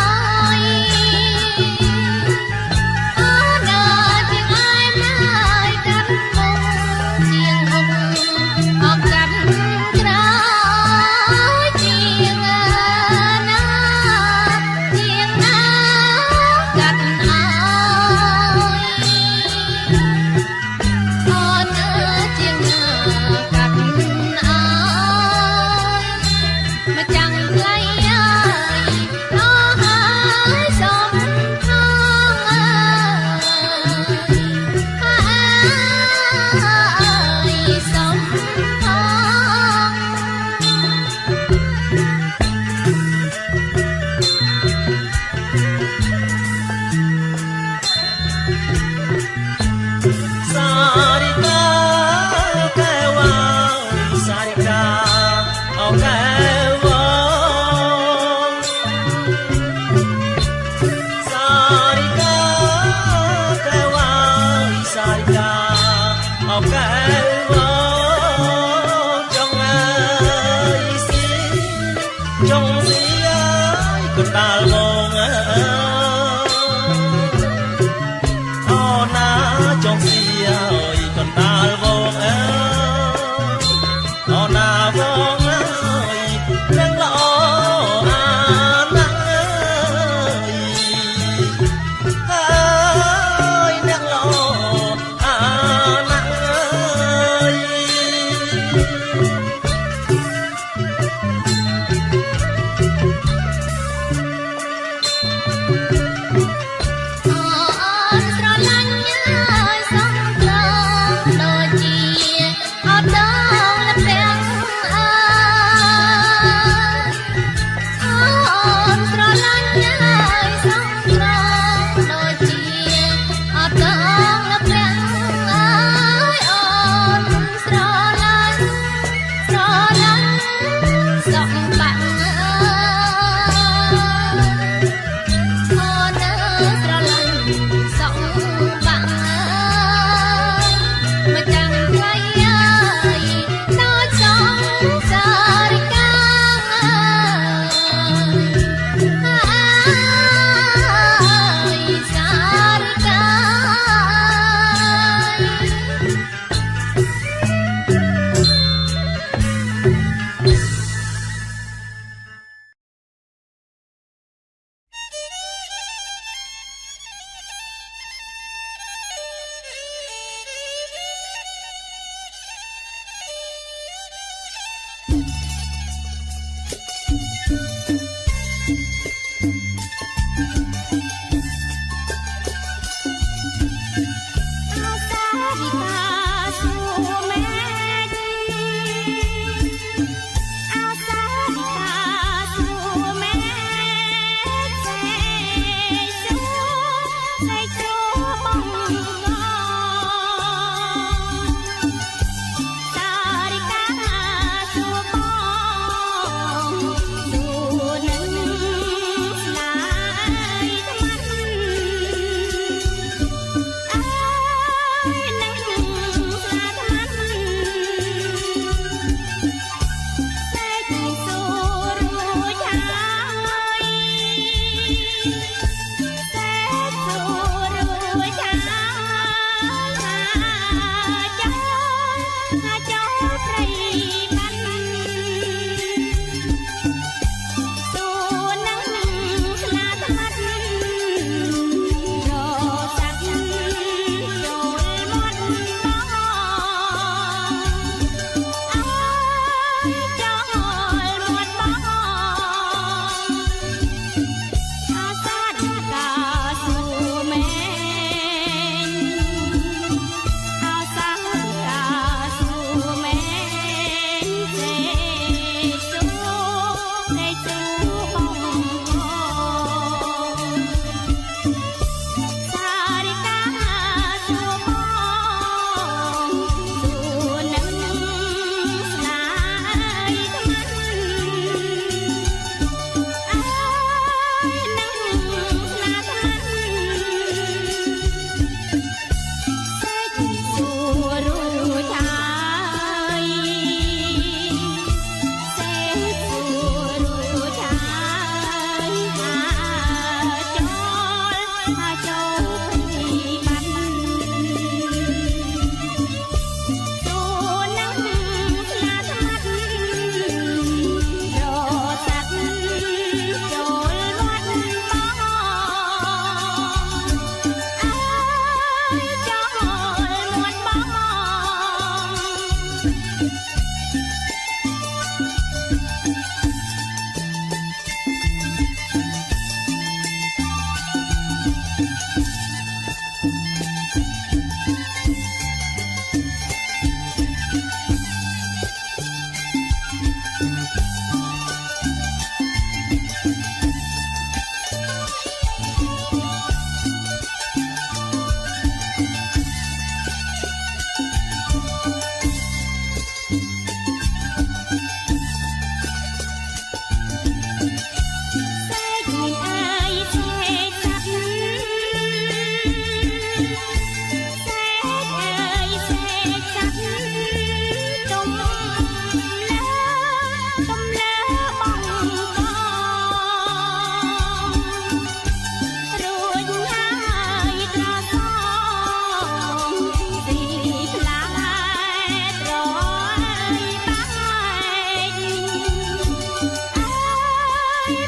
កណ្ដាលវងអូណាចង់សៀអើយកណ្ដាលវងអូណាវងអើយនឹងល្អអាណាស់អើយនឹងល្អអាណាស់អើយ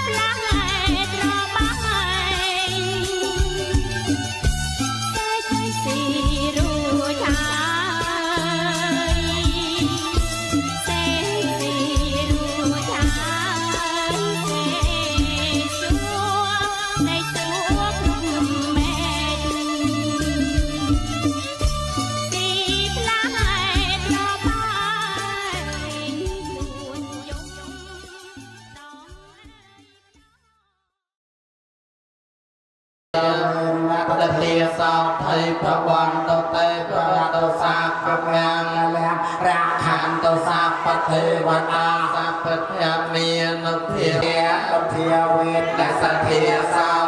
ផ្លាស់ត្របាញ់តែជួយស៊ីរួចហើយតែស៊ីរួចហើយសួរនៃសួរគ្រប់មេទីផ្លាស់ត្របាញ់ខ្លួនយំដង បដិលាសោថៃប្រវន្តតតេប្រតោសាកងាងលះរាខានតោសាបទេវតាសពធមាននុភានុភាវេតសទ្ធាសា